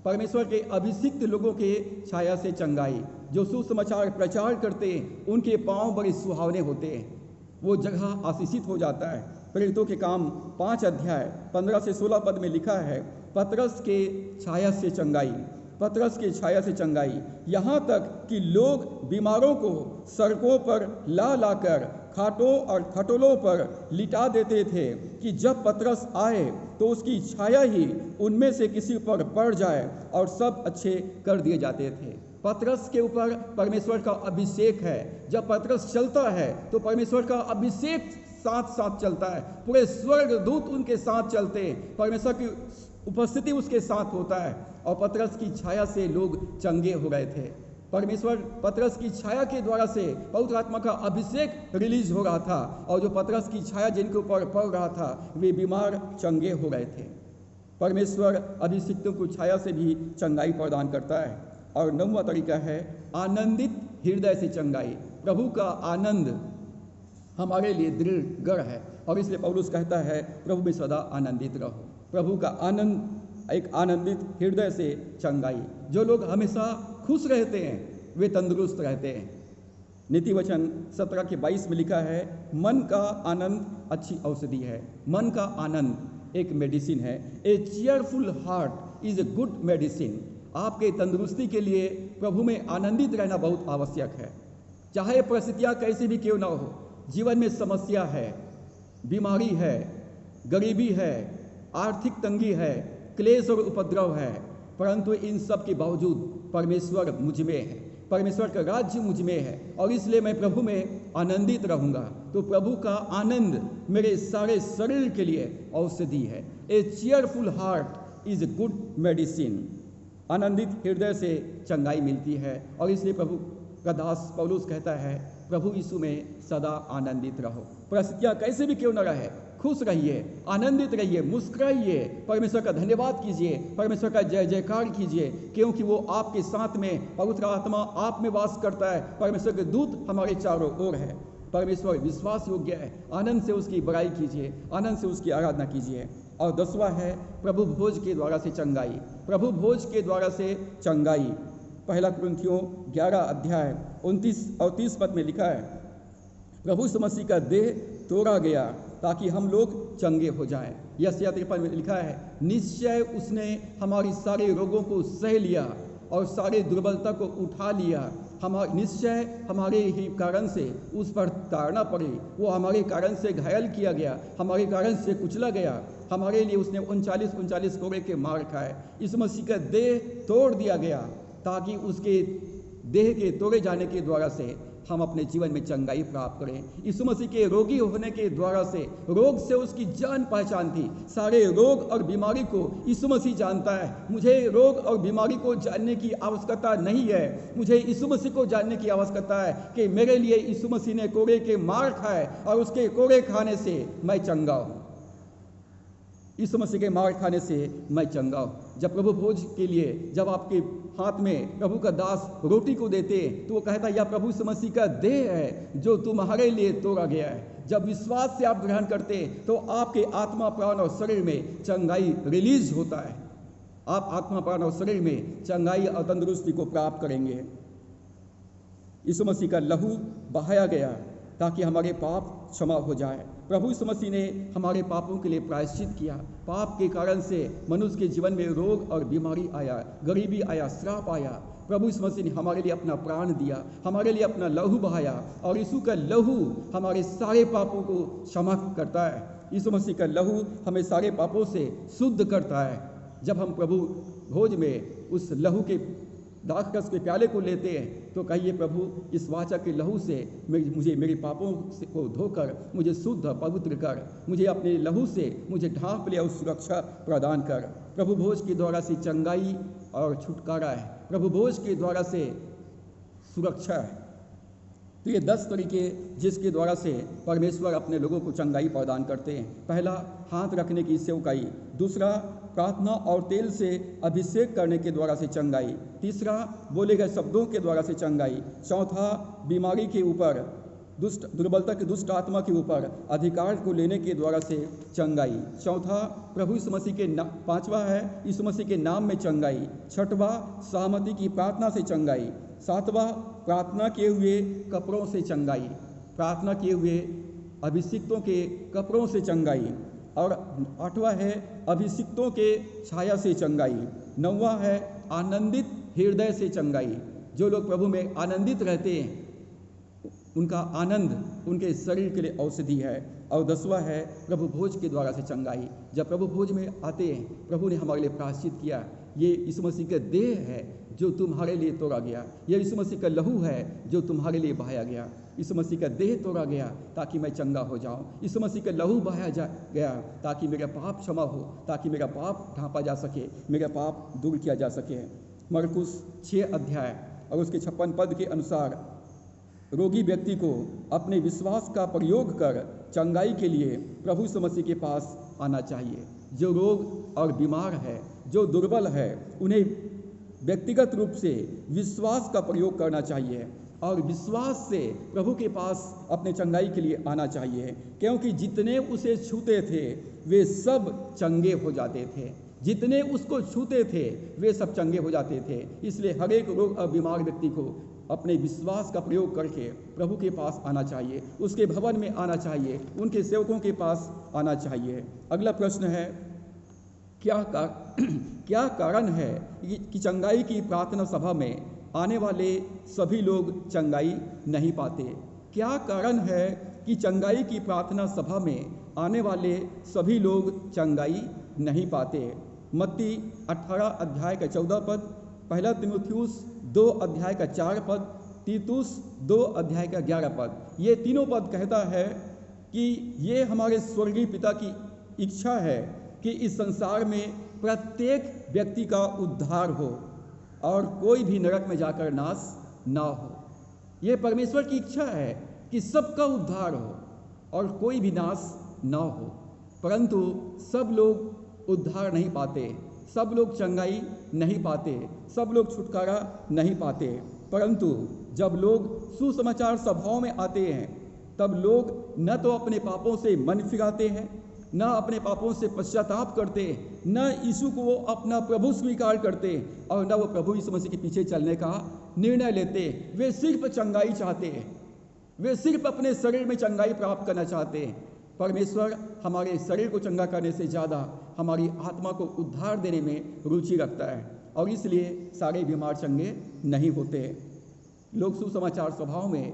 परमेश्वर के अभिषिक्त लोगों के छाया से चंगाई। जो सुसमाचार प्रचार करते हैं उनके पांव बड़े सुहावने होते हैं, वो जगह आशीषित हो जाता है। प्रेरितों के काम 5 अध्याय 15 से 16 पद में लिखा है, पतरस के छाया से चंगाई, पतरस के छाया से चंगाई, यहाँ तक कि लोग बीमारों को सड़कों पर ला लाकर खाटों और खटोलों पर लिटा देते थे कि जब पतरस आए तो उसकी छाया ही उनमें से किसी पर पड़ जाए और सब अच्छे कर दिए जाते थे। पतरस के ऊपर परमेश्वर का अभिषेक है। जब पतरस चलता है तो परमेश्वर का अभिषेक साथ साथ चलता है, पूरे स्वर्ग दूत उनके साथ चलते हैं, परमेश्वर की उपस्थिति उसके साथ होता है और पतरस की छाया से लोग चंगे हो गए थे। परमेश्वर पतरस की छाया के द्वारा से पवित्र आत्मा का अभिषेक रिलीज हो रहा था और जो पतरस की छाया जिनके ऊपर पड़ रहा था वे बीमार चंगे हो गए थे। परमेश्वर अभिषिक्तों को छाया से भी चंगाई प्रदान करता है। और 9वां तरीका है आनंदित हृदय से चंगाई। प्रभु का आनंद हमारे लिए दृढ़ गढ़ है और इसलिए पौलुस कहता है प्रभु में सदा आनंदित रहो। प्रभु का आनंद, एक आनंदित हृदय से चंगाई। जो लोग हमेशा खुश रहते हैं वे तंदुरुस्त रहते हैं। नीति वचन 17 के 22 में लिखा है, मन का आनंद अच्छी औषधि है। मन का आनंद एक मेडिसिन है। A cheerful heart is a good medicine. आपके तंदुरुस्ती के लिए प्रभु में आनंदित रहना बहुत आवश्यक है। चाहे परिस्थितियाँ कैसी भी क्यों ना हो, जीवन में समस्या है, बीमारी है, गरीबी है, आर्थिक तंगी है, क्लेश और उपद्रव है, परंतु इन सब के बावजूद परमेश्वर मुझ में है, परमेश्वर का राज्य मुझ में है और इसलिए मैं प्रभु में आनंदित रहूंगा। तो प्रभु का आनंद मेरे सारे शरीर के लिए औषधि है। A cheerful heart is a good medicine. आनंदित हृदय से चंगाई मिलती है और इसलिए प्रभु का दास पौलुस कहता है प्रभु यीशु में सदा आनंदित रहो। परिस्थितियाँ कैसे भी क्यों न रहे, खुश रहिए, आनंदित रहिए, मुस्कुराइए, परमेश्वर का धन्यवाद कीजिए, परमेश्वर का जय जयकार कीजिए, क्योंकि वो आपके साथ में, पवित्र आत्मा आप में वास करता है, परमेश्वर के दूत हमारे चारों ओर है। परमेश्वर विश्वास योग्य है। आनंद से उसकी बड़ाई कीजिए, आनंद से उसकी आराधना कीजिए। और 10वां है प्रभु भोज के द्वारा से चंगाई। प्रभु भोज के द्वारा से चंगाई। 1 कुरिन्थियों 11 अध्याय 29 और 30 पद में लिखा है, प्रभु यीशु मसीह का देह तोड़ा गया ताकि हम लोग चंगे हो जाएं। यशायाह 53 में लिखा है, निश्चय उसने हमारी सारे रोगों को सह लिया और सारे दुर्बलता को उठा लिया। निश्चय हमारे ही कारण से उस पर ताड़ना पड़ी, वो हमारे कारण से घायल किया गया, हमारे कारण से कुचला गया, हमारे लिए उसने 39 कोड़े के मार खाए। इस मसीह का देह तोड़ दिया गया ताकि उसके देह के तोड़े जाने के द्वारा से हम अपने जीवन में चंगाई प्राप्त करें। यीशु मसीह के रोगी होने के द्वारा से, रोग से उसकी जान पहचान थी। सारे रोग और बीमारी को यीशु मसीह जानता है। मुझे रोग और बीमारी को जानने की आवश्यकता नहीं है, मुझे यीशु मसीह को जानने की आवश्यकता है कि मेरे लिए यीशु मसीह ने कोड़े के मार खाए और उसके कोड़े खाने से मैं चंगा हूँ। यीशु मसीह के मार खाने से मैं चंगा हूँ। जब प्रभु भोज के लिए जब आपके हाथ में प्रभु का दास रोटी को देते तो वो कहता यह प्रभु यीशु मसीह का देह है जो तुम्हारे लिए तोड़ा गया है। जब विश्वास से आप ग्रहण करते तो आपके आत्मा, प्राण और शरीर में चंगाई रिलीज होता है। आप आत्मा, प्राण और शरीर में चंगाई और तंदुरुस्ती को प्राप्त करेंगे। यीशु मसीह का लहू बहाया गया ताकि हमारे पाप क्षमा हो जाए। प्रभु यीशु मसीह ने हमारे पापों के लिए प्रायश्चित किया। पाप के कारण से मनुष्य के जीवन में रोग और बीमारी आया, गरीबी आया, श्राप आया। प्रभु यीशु मसीह ने हमारे लिए अपना प्राण दिया, हमारे लिए अपना लहू बहाया और यीशु का लहू हमारे सारे पापों को क्षमा करता है। यीशु मसीह का लहू हमें सारे पापों से शुद्ध करता है। जब हम प्रभु भोज में उस लहू के दाखरस के प्याले को लेते हैं तो कहिए प्रभु इस वाचा के लहू से मुझे मेरे पापों को धोकर मुझे शुद्ध पवित्र कर, मुझे अपने लहू से मुझे ढांप ले और सुरक्षा प्रदान कर। प्रभु भोज के द्वारा से चंगाई और छुटकारा है, प्रभु भोज के द्वारा से सुरक्षा है। तो ये 10 तरीके जिसके द्वारा से परमेश्वर अपने लोगों को चंगाई प्रदान करते हैं। पहला, हाथ रखने की सेवकाई। दूसरा, प्रार्थना और तेल से अभिषेक करने के द्वारा से चंगाई। तीसरा, बोले गए शब्दों के द्वारा से चंगाई। चौथा, बीमारी के ऊपर, दुर्बलता के दुष्ट आत्मा के ऊपर अधिकार को लेने के द्वारा से चंगाई। चौथा, प्रभु यीशु मसीह के पांचवा है यीशु मसीह के नाम में चंगाई। छठवा, सहमति की प्रार्थना से चंगाई। सातवां, प्रार्थना किए हुए कपड़ों से चंगाई। प्रार्थना किए हुए अभिषिक्तों के कपड़ों से चंगाई। और आठवां है अभिषिक्तों के छाया से चंगाई। नौवां है आनंदित हृदय से चंगाई। जो लोग प्रभु में आनंदित रहते हैं उनका आनंद उनके शरीर के लिए औषधि है। और 10वां है प्रभु भोज के द्वारा से चंगाई। जब प्रभु भोज में आते हैं, प्रभु ने हमारे लिए प्रायश्चित किया। ये यीशु मसीह का देह है जो तुम्हारे लिए तोड़ा गया, यह यीशु मसीह का लहू है जो तुम्हारे लिए बहाया गया। यीशु मसीह का देह तोड़ा गया ताकि मैं चंगा हो जाऊं। यीशु मसीह का लहू बहाया गया ताकि मेरा पाप क्षमा हो, ताकि मेरा पाप ढांपा जा सके, मेरा पाप दूर किया जा सके। मरकुस 6 अध्याय और उसके 56 पद के अनुसार रोगी व्यक्ति को अपने विश्वास का प्रयोग कर चंगाई के लिए प्रभु यीशु मसीह के पास आना चाहिए। जो रोग और बीमार है, जो दुर्बल है, उन्हें व्यक्तिगत रूप से विश्वास का प्रयोग करना चाहिए और विश्वास से प्रभु के पास अपने चंगाई के लिए आना चाहिए, क्योंकि जितने उसे छूते थे वे सब चंगे हो जाते थे। जितने उसको छूते थे वे सब चंगे हो जाते थे। इसलिए हर एक रोग और बीमार व्यक्ति को अपने विश्वास का प्रयोग करके प्रभु के पास आना चाहिए, उसके भवन में आना चाहिए, उनके सेवकों के पास आना चाहिए। अगला प्रश्न है, क्या कारण है कि चंगाई की प्रार्थना सभा में आने वाले सभी लोग चंगाई नहीं पाते? क्या कारण है कि चंगाई की प्रार्थना सभा में आने वाले सभी लोग चंगाई नहीं पाते? मत्ती 18 अध्याय का 14 पद, 1 तीमुथियुस 2 अध्याय का 4 पद, तीतुस 2 अध्याय का 11 पद। ये तीनों पद कहता है कि ये हमारे स्वर्गीय पिता की इच्छा है कि इस संसार में प्रत्येक व्यक्ति का उद्धार हो और कोई भी नरक में जाकर नाश ना हो। ये परमेश्वर की इच्छा है कि सबका उद्धार हो और कोई भी नाश ना हो। परंतु सब लोग उद्धार नहीं पाते, सब लोग चंगाई नहीं पाते, सब लोग छुटकारा नहीं पाते। परंतु जब लोग सुसमाचार सभाओं में आते हैं तब लोग न तो अपने पापों से मन फिराते हैं, न अपने पापों से पश्चाताप करते, न यीशु को वो अपना प्रभु स्वीकार करते और न वो प्रभु यीशु मसीह के पीछे चलने का निर्णय लेते। वे सिर्फ चंगाई चाहते हैं, वे सिर्फ अपने शरीर में चंगाई प्राप्त करना चाहते हैं। परमेश्वर हमारे शरीर को चंगा करने से ज़्यादा हमारी आत्मा को उद्धार देने में रुचि रखता है और इसलिए सारे बीमार चंगे नहीं होते। लोग सुसमाचार सभाओं में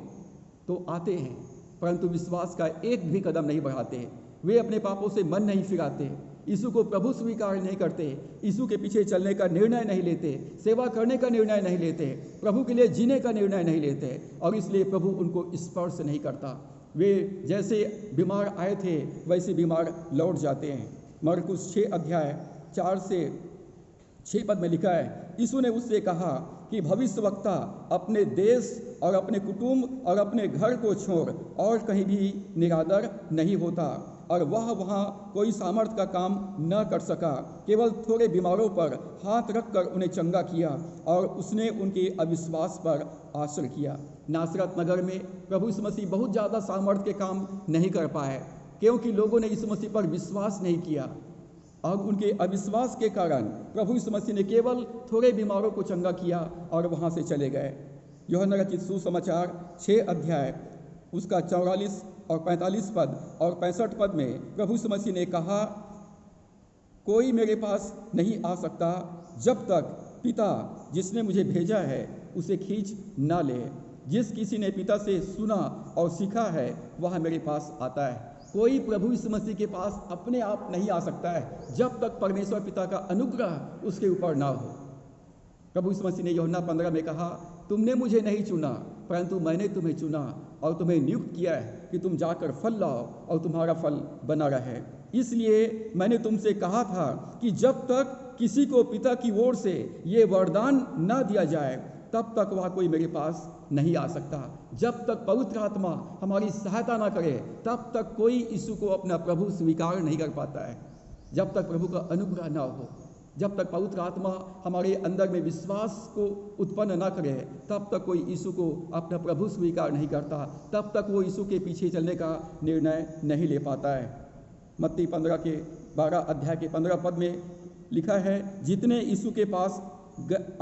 तो आते हैं परंतु विश्वास का एक भी कदम नहीं बढ़ाते। वे अपने पापों से मन नहीं फिराते, यीशु को प्रभु स्वीकार नहीं करते, यीशु के पीछे चलने का निर्णय नहीं लेते, सेवा करने का निर्णय नहीं लेते, प्रभु के लिए जीने का निर्णय नहीं लेते, और इसलिए प्रभु उनको स्पर्श नहीं करता। वे जैसे बीमार आए थे वैसे बीमार लौट जाते हैं। मरकुस 6 अध्याय 4 से 6 पद में लिखा है, यीशु ने उससे कहा कि भविष्यवक्ता अपने देश और अपने कुटुंब और अपने घर को छोड़ और कहीं भी निरादर नहीं होता, और वह वहाँ कोई सामर्थ का काम न कर सका, केवल थोड़े बीमारों पर हाथ रखकर उन्हें चंगा किया, और उसने उनके अविश्वास पर आश्रय किया। नासरत नगर में प्रभु यीशु मसीह बहुत ज़्यादा सामर्थ के काम नहीं कर पाए, क्योंकि लोगों ने यीशु मसीह पर विश्वास नहीं किया, और उनके अविश्वास के कारण प्रभु यीशु मसीह ने केवल थोड़े बीमारों को चंगा किया और वहाँ से चले गए। यूहन्ना रचित सुसमाचार 6 अध्याय उसका 44 और 45 पद और 65 पद में प्रभु यीशु मसीह ने कहा, कोई मेरे पास नहीं आ सकता जब तक पिता जिसने मुझे भेजा है उसे खींच ना ले। जिस किसी ने पिता से सुना और सीखा है वह मेरे पास आता है। कोई प्रभु यीशु मसीह के पास अपने आप नहीं आ सकता है जब तक परमेश्वर पिता का अनुग्रह उसके ऊपर ना हो। प्रभु यीशु मसीह ने यूहन्ना 15 में कहा, तुमने मुझे नहीं चुना परंतु मैंने तुम्हें चुना और तुम्हें नियुक्त किया है कि तुम जाकर फल लाओ और तुम्हारा फल बना रहे। इसलिए मैंने तुमसे कहा था कि जब तक किसी को पिता की ओर से ये वरदान ना दिया जाए तब तक वह कोई मेरे पास नहीं आ सकता। जब तक पवित्र आत्मा हमारी सहायता ना करे तब तक कोई यीशु को अपना प्रभु स्वीकार नहीं कर पाता है। जब तक प्रभु का अनुग्रह ना हो, जब तक पवित्र आत्मा हमारे अंदर में विश्वास को उत्पन्न ना करे तब तक कोई यीशु को अपना प्रभु स्वीकार नहीं करता, तब तक वो यीशु के पीछे चलने का निर्णय नहीं ले पाता है। मत्ती 15 के 12 अध्याय के 15 पद में लिखा है, जितने यीशु के पास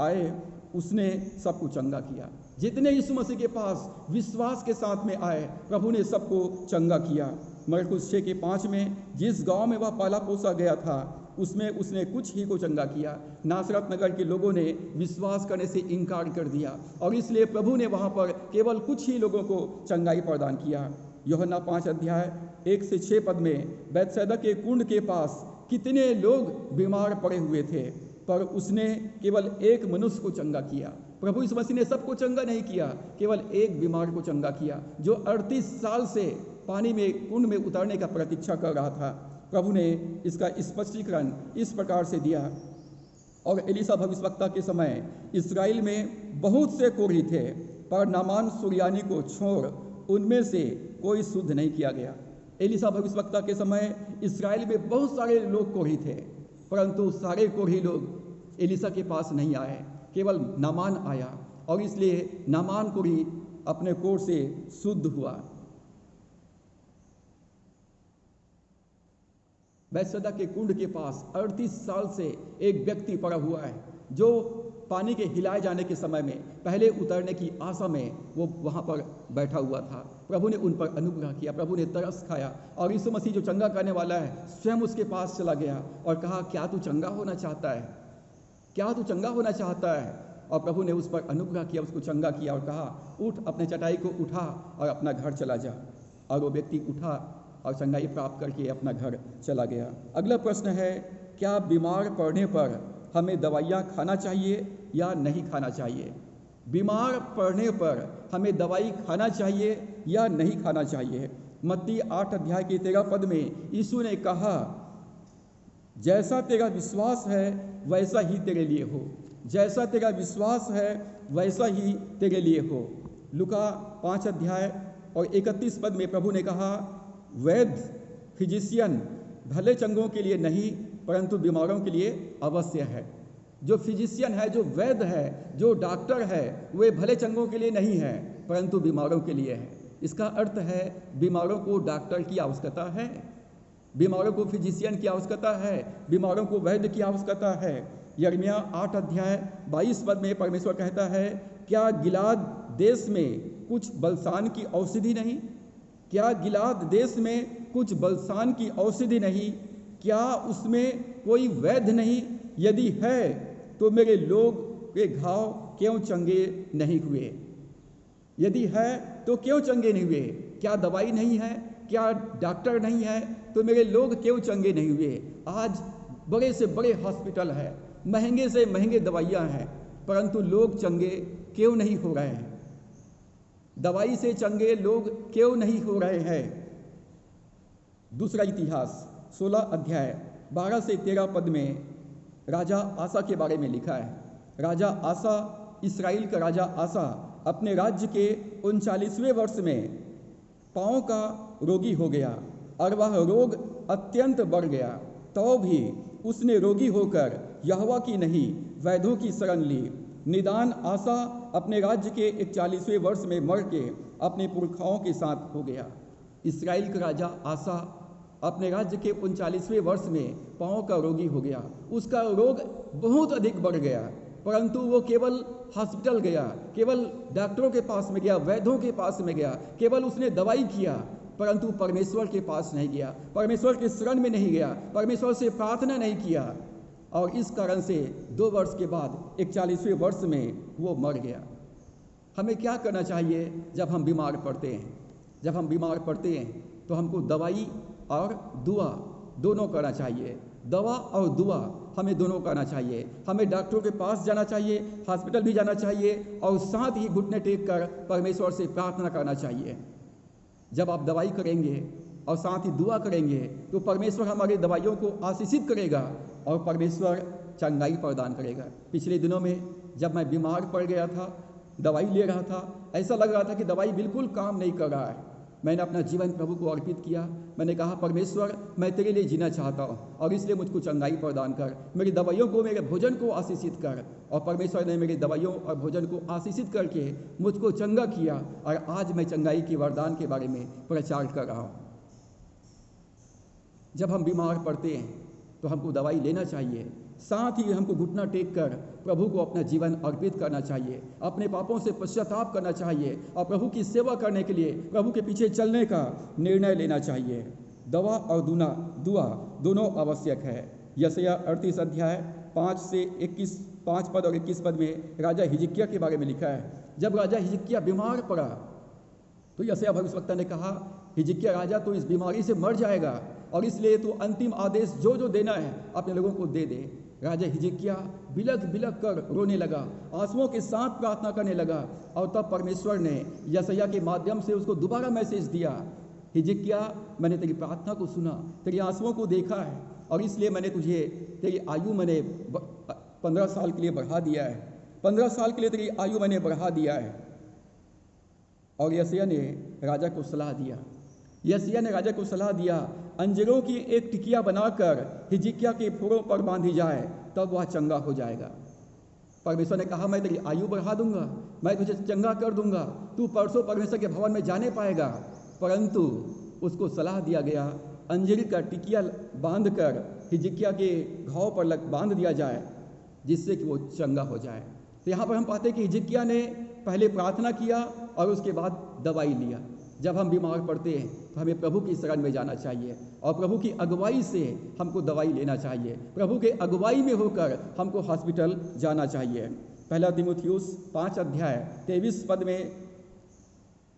आए उसने सबको चंगा किया। जितने यीशु मसीह के पास विश्वास के साथ में आए प्रभु ने सबको चंगा किया। मरकुस 6 के 5 में जिस गांव में वह पाला पोसा गया था उसमें उसने कुछ ही को चंगा किया। नासरत नगर के लोगों ने विश्वास करने से इनकार कर दिया और इसलिए प्रभु ने वहाँ पर केवल कुछ ही लोगों को चंगाई प्रदान किया। यूहन्ना 5 अध्याय 1 से 6 पद में बैतसैदा के कुंड के पास कितने लोग बीमार पड़े हुए थे, पर उसने केवल एक मनुष्य को चंगा किया। प्रभु यीशु मसीह ने सबको चंगा नहीं किया, केवल एक बीमार को चंगा किया जो 38 साल से पानी में कुंड में उतरने का प्रतीक्षा कर रहा था। प्रभु ने इसका स्पष्टीकरण इस प्रकार से दिया, और एलीशा भविष्यवक्ता के समय इस्राएल में बहुत से कोढ़ी थे, पर नामान सुरयानी को छोड़ उनमें से कोई शुद्ध नहीं किया गया। एलीशा भविष्यवक्ता के समय इस्राएल में बहुत सारे लोग कोढ़ी थे, परंतु सारे कोढ़ी लोग एलीशा के पास नहीं आए, केवल नामान आया और इसलिए नामान कोढ़ी अपने कोढ़ से शुद्ध हुआ। बैतसैदा के कुंड के पास 38 साल से एक व्यक्ति पड़ा हुआ है जो पानी के हिलाए जाने के समय में पहले उतरने की आशा में वो वहाँ पर बैठा हुआ था। प्रभु ने उन पर अनुग्रह किया, प्रभु ने तरस खाया और यीशु मसीह जो चंगा करने वाला है स्वयं उसके पास चला गया और कहा, क्या तू चंगा होना चाहता है? क्या तू चंगा होना चाहता है? और प्रभु ने उस पर अनुग्रह किया, उसको चंगा किया और कहा, उठ, अपने चटाई को उठा और अपना घर चला जा। और वो व्यक्ति उठा और चंगाई प्राप्त करके अपना घर चला गया। अगला प्रश्न है, क्या बीमार पड़ने पर हमें दवाइयाँ खाना चाहिए या नहीं खाना चाहिए? बीमार पड़ने पर हमें दवाई खाना चाहिए या नहीं खाना चाहिए? मत्ती 8 अध्याय के 13 पद में यीशु ने कहा, जैसा तेरा विश्वास है वैसा ही तेरे लिए हो, जैसा तेरा विश्वास है वैसा ही तेरे लिए हो। लूका 5 अध्याय और 31 पद में प्रभु ने कहा, वैद्य फिजिशियन भले चंगों के लिए नहीं परंतु बीमारों के लिए अवश्य है। जो फिजिशियन है, जो वैद्य है, जो डॉक्टर है, वे भले चंगों के लिए नहीं है परंतु बीमारों के लिए है। इसका अर्थ है बीमारों को डॉक्टर की आवश्यकता है, बीमारों को फिजिशियन की आवश्यकता है, बीमारों को वैद्य की आवश्यकता है। यिर्मयाह 8 अध्याय 22 पद में परमेश्वर कहता है, क्या गिलाद देश में कुछ बलसान की औषधि नहीं? क्या गिलाद देश में कुछ बलसान की औषधि नहीं? क्या उसमें कोई वैद्य नहीं? यदि है तो मेरे लोग के घाव क्यों चंगे नहीं हुए? यदि है तो क्यों चंगे नहीं हुए? क्या दवाई नहीं है? क्या डॉक्टर नहीं है तो मेरे लोग क्यों चंगे नहीं हुए। आज बड़े से बड़े हॉस्पिटल है, महंगे से महंगे दवाइयाँ हैं, परंतु लोग चंगे क्यों नहीं हो रहे हैं। दवाई से चंगे लोग क्यों नहीं हो रहे हैं। दूसरा इतिहास 16 अध्याय 12 से 13 पद में राजा आसा के बारे में लिखा है। राजा आसा, इस्राएल का राजा आसा अपने राज्य के 39वें वर्ष में पाँव का रोगी हो गया और वह रोग अत्यंत बढ़ गया। तो भी उसने रोगी होकर यहोवा की नहीं वैद्यों की शरण ली। निदान आसा अपने राज्य के 41वें वर्ष में मर के अपने पुरखाओं के साथ हो गया। इस्राएल का राजा आसा अपने राज्य के 39वें वर्ष में पाँव का रोगी हो गया। उसका रोग बहुत अधिक बढ़ गया, परंतु वो केवल हॉस्पिटल गया, केवल डॉक्टरों के पास में गया, वैद्यों के पास में गया, केवल उसने दवाई किया, परंतु परमेश्वर के पास नहीं गया, परमेश्वर के शरण में नहीं गया, परमेश्वर से प्रार्थना नहीं किया। और इस कारण से 2 वर्ष के बाद 41वें वर्ष में वो मर गया। हमें क्या करना चाहिए जब हम बीमार पड़ते हैं? जब हम बीमार पड़ते हैं तो हमको दवाई और दुआ दोनों करना चाहिए। दवा और दुआ हमें दोनों करना चाहिए। हमें डॉक्टरों के पास जाना चाहिए, हॉस्पिटल भी जाना चाहिए और साथ ही घुटने टेक कर परमेश्वर से प्रार्थना करना चाहिए। जब आप दवाई करेंगे और साथ ही दुआ करेंगे तो परमेश्वर हमारी दवाइयों को आशीषित करेगा और परमेश्वर चंगाई प्रदान करेगा। पिछले दिनों में जब मैं बीमार पड़ गया था, दवाई ले रहा था, ऐसा लग रहा था कि दवाई बिल्कुल काम नहीं कर रहा है। मैंने अपना जीवन प्रभु को अर्पित किया। मैंने कहा, परमेश्वर मैं तेरे लिए जीना चाहता हूँ और इसलिए मुझको चंगाई प्रदान कर, मेरी दवाइयों को, मेरे भोजन को आशीषित कर। और परमेश्वर ने मेरी दवाइयों और भोजन को आशीषित करके मुझको चंगा किया और आज मैं चंगाई के वरदान के बारे में प्रचार कर रहा हूँ। जब हम बीमार पड़ते हैं तो हमको दवाई लेना चाहिए, साथ ही हमको घुटना टेक कर प्रभु को अपना जीवन अर्पित करना चाहिए, अपने पापों से पश्चाताप करना चाहिए और प्रभु की सेवा करने के लिए प्रभु के पीछे चलने का निर्णय लेना चाहिए। दवा और दुआ दोनों आवश्यक है। यशायाह 38 अध्याय 5 पद और 21 पद में राजा हिजकिय्याह के बारे में लिखा है। जब राजा हिजकिय्याह बीमार पड़ा तो यशायाह भविष्यवक्ता ने कहा, हिजकिय्याह राजा तो इस बीमारी से मर जाएगा और इसलिए तो अंतिम आदेश जो देना है अपने लोगों को दे दे। राजा हिजकिय्याह बिलख बिलख कर रोने लगा, आंसुओं के साथ प्रार्थना करने लगा और तब परमेश्वर ने यशायाह के माध्यम से उसको दोबारा मैसेज दिया, हिजकिय्याह मैंने तेरी प्रार्थना को सुना, तेरी आंसुओं को देखा है और इसलिए मैंने तुझे तेरी आयु मैंने 15 साल के लिए बढ़ा दिया है। 15 साल के लिए तेरी आयु मैंने बढ़ा दिया है। और यशायाह ने राजा को सलाह दिया, अंजीरों की एक टिकिया बनाकर हिजकिय्याह के फुरों पर बांधी जाए, तब वह चंगा हो जाएगा। परमेश्वर ने कहा, मैं तेरी आयु बढ़ा दूंगा, मैं तुझे चंगा कर दूंगा, तू परसों परमेश्वर के भवन में जाने पाएगा। परंतु उसको सलाह दिया गया, अंजीर का टिकिया बांधकर हिजकिय्याह के घाव पर बांध दिया जाए, जिससे कि वो चंगा हो जाए। तो यहाँ पर हम पाते हैं कि हिजकिय्याह ने पहले प्रार्थना किया और उसके बाद दवाई लिया। जब हम बीमार पड़ते हैं तो हमें प्रभु की शरण में जाना चाहिए और प्रभु की अगुवाई से हमको दवाई लेना चाहिए। प्रभु के अगुवाई में होकर हमको हॉस्पिटल जाना चाहिए। 1 तीमुथियुस 5 अध्याय 23 पद में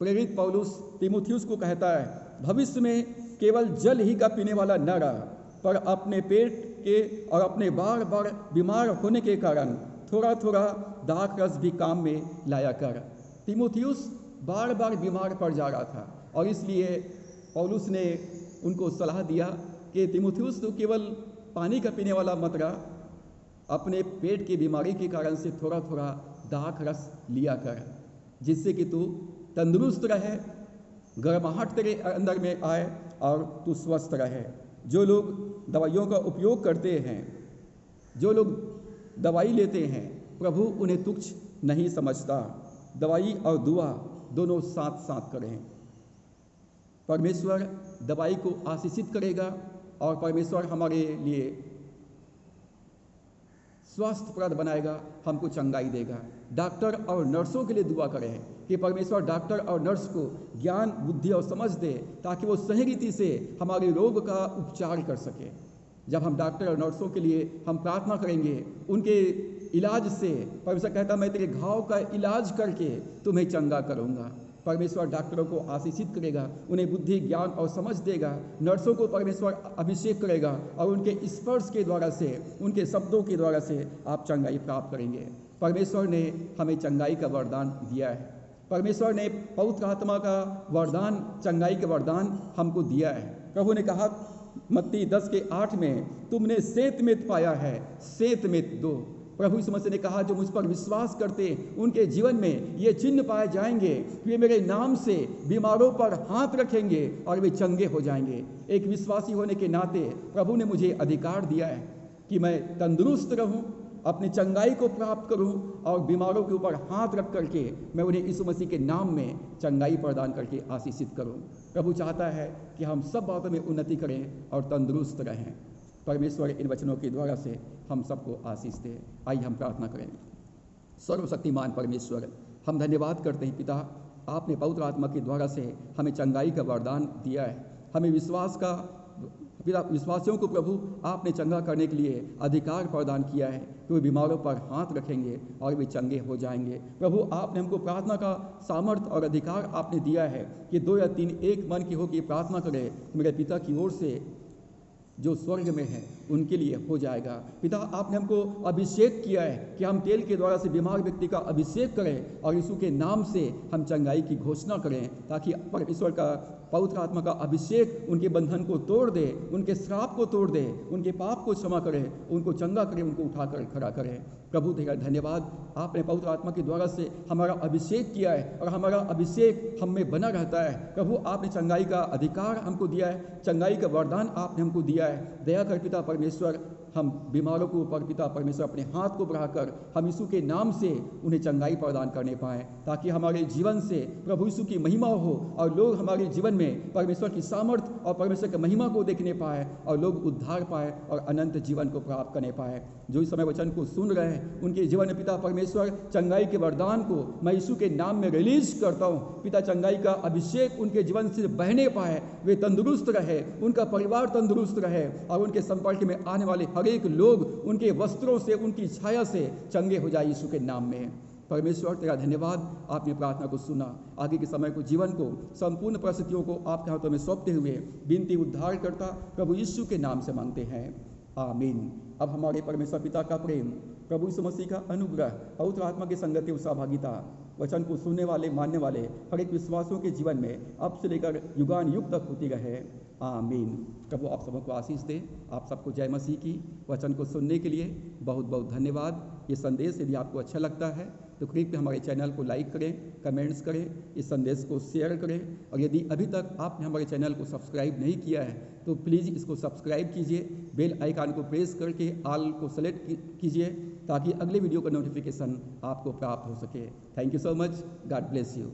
प्रेरित पौलुस तीमुथियुस को कहता है, भविष्य में केवल जल ही का पीने वाला न रह, पर अपने पेट के और अपने बार बार बीमार होने के कारण थोड़ा थोड़ा दाख रस भी काम में लाया कर। तीमुथियुस बार बार बीमार पड़ जा रहा था और इसलिए पौलुस ने उनको सलाह दिया कि तीमुथियुस तो केवल पानी का पीने वाला मत रह, अपने पेट की बीमारी के कारण से थोड़ा थोड़ा दाख रस लिया कर, जिससे कि तू तंदुरुस्त रहे, गर्माहट तेरे अंदर में आए और तू स्वस्थ रहे। जो लोग दवाइयों का उपयोग करते हैं, जो लोग दवाई लेते हैं, प्रभु उन्हें तुच्छ नहीं समझता। दवाई और दुआ दोनों साथ साथ करें। परमेश्वर दवाई को आशीषित करेगा और परमेश्वर हमारे लिए स्वास्थ्यप्रद बनाएगा, हमको चंगाई देगा। डॉक्टर और नर्सों के लिए दुआ करें कि परमेश्वर डॉक्टर और नर्स को ज्ञान, बुद्धि और समझ दे ताकि वो सही रीति से हमारे रोग का उपचार कर सके। जब हम डॉक्टर और नर्सों के लिए हम प्रार्थना करेंगे, उनके इलाज से परमेश्वर कहता, मैं तेरे घाव का इलाज करके तुम्हें चंगा करूँगा। परमेश्वर डॉक्टरों को आशीषित करेगा, उन्हें बुद्धि, ज्ञान और समझ देगा। नर्सों को परमेश्वर अभिषेक करेगा और उनके स्पर्श के द्वारा से, उनके शब्दों के द्वारा से आप चंगाई प्राप्त करेंगे। परमेश्वर ने हमें चंगाई का वरदान दिया है। परमेश्वर ने पवित्र आत्मा का वरदान, चंगाई का वरदान हमको दिया है। प्रभु ने कहा मत्ती 10:8 में, तुमने सेंतमेंत पाया है, सेंतमेंत दो। प्रभु यीशु मसीह ने कहा जो मुझ पर विश्वास करते उनके जीवन में ये चिन्ह पाए जाएंगे, वे मेरे नाम से बीमारों पर हाथ रखेंगे और वे चंगे हो जाएंगे। एक विश्वासी होने के नाते प्रभु ने मुझे अधिकार दिया है कि मैं तंदुरुस्त रहूं, अपनी चंगाई को प्राप्त करूं और बीमारों के ऊपर हाथ रख करके मैं उन्हें यीशु मसीह के नाम में चंगाई प्रदान करके आशीषित करूं। प्रभु चाहता है कि हम सब बातों में उन्नति करें और तंदुरुस्त रहें। परमेश्वर इन वचनों के द्वारा से हम सबको आशीष दे। आइए हम प्रार्थना करें। सर्वशक्तिमान परमेश्वर, हम धन्यवाद करते हैं पिता, आपने पवित्र आत्मा के द्वारा से हमें चंगाई का वरदान दिया है। हमें विश्वास का पिता, विश्वासियों को प्रभु आपने चंगा करने के लिए अधिकार प्रदान किया है कि वे बीमारों पर हाथ रखेंगे और वे चंगे हो जाएंगे। प्रभु आपने हमको प्रार्थना का सामर्थ्य और अधिकार आपने दिया है कि 2 या 3 एक मन की हो कि प्रार्थना करें, मेरे पिता की ओर से जो स्वर्ग में है उनके लिए हो जाएगा। पिता आपने हमको अभिषेक किया है कि हम तेल के द्वारा से बीमार व्यक्ति का अभिषेक करें और यीशु के नाम से हम चंगाई की घोषणा करें, ताकि परमेश्वर का पवित्र आत्मा का अभिषेक उनके बंधन को तोड़ दे, उनके श्राप को तोड़ दे, उनके पाप को क्षमा करे, उनको चंगा करे, उनको उठाकर खड़ा करे। प्रभु तेरा धन्यवाद, आपने पवित्र आत्मा के द्वारा से हमारा अभिषेक किया है और हमारा अभिषेक हम में बना रहता है। प्रभु आपने चंगाई का अधिकार हमको दिया है, चंगाई का वरदान आपने हमको दिया है। दया कर पिता परमेश्वर, हम बीमारों को ऊपर पिता परमेश्वर अपने हाथ को बढ़ाकर हम यीशु के नाम से उन्हें चंगाई प्रदान करने पाएँ, ताकि हमारे जीवन से प्रभु यीशु की महिमा हो और लोग हमारे जीवन में परमेश्वर की सामर्थ्य और परमेश्वर की महिमा को देखने पाए और लोग उद्धार पाए और अनंत जीवन को प्राप्त करने पाए। जो इस समय वचन को सुन रहे हैं उनके जीवन में पिता परमेश्वर चंगाई के वरदान को मैं यीशु के नाम में रिलीज करता हूँ। पिता चंगाई का अभिषेक उनके जीवन से बहने पाए, वे तंदुरुस्त रहे, उनका परिवार तंदुरुस्त रहे और उनके संपर्क में आने वाले हर एक लोग उनके वस्त्रों से, उनकी छाया से चंगे हो जाए यीशु के नाम में। परमेश्वर तेरा धन्यवाद, आपने प्रार्थना को सुना। आगे के समय को, जीवन को, संपूर्ण परिस्थितियों को आपके हाथों में सौंपते हुए विनती उद्धार करता प्रभु यीशु के नाम से मांगते हैं, आमीन। अब हमारे परमेश्वर पिता का प्रेम, प्रभु यीशु मसीह का अनुग्रह, पवित्र आत्मा की संगति और सहभागिता वचन को सुनने वाले, मानने वाले हर एक विश्वासियों के जीवन में अब से लेकर युगान युग तक होती रहे, आमीन। प्रभु आप सबको आशीष दे। आप सबको जय मसीह की। वचन को सुनने के लिए बहुत बहुत धन्यवाद। ये संदेश यदि आपको अच्छा लगता है तो कृपया हमारे चैनल को लाइक करें, कमेंट्स करें, इस संदेश को शेयर करें और यदि अभी तक आपने हमारे चैनल को सब्सक्राइब नहीं किया है तो प्लीज़ इसको सब्सक्राइब कीजिए, बेल आइकन को प्रेस करके ऑल को सेलेक्ट कीजिए ताकि अगले वीडियो का नोटिफिकेशन आपको प्राप्त हो सके। Thank you so much. God bless you.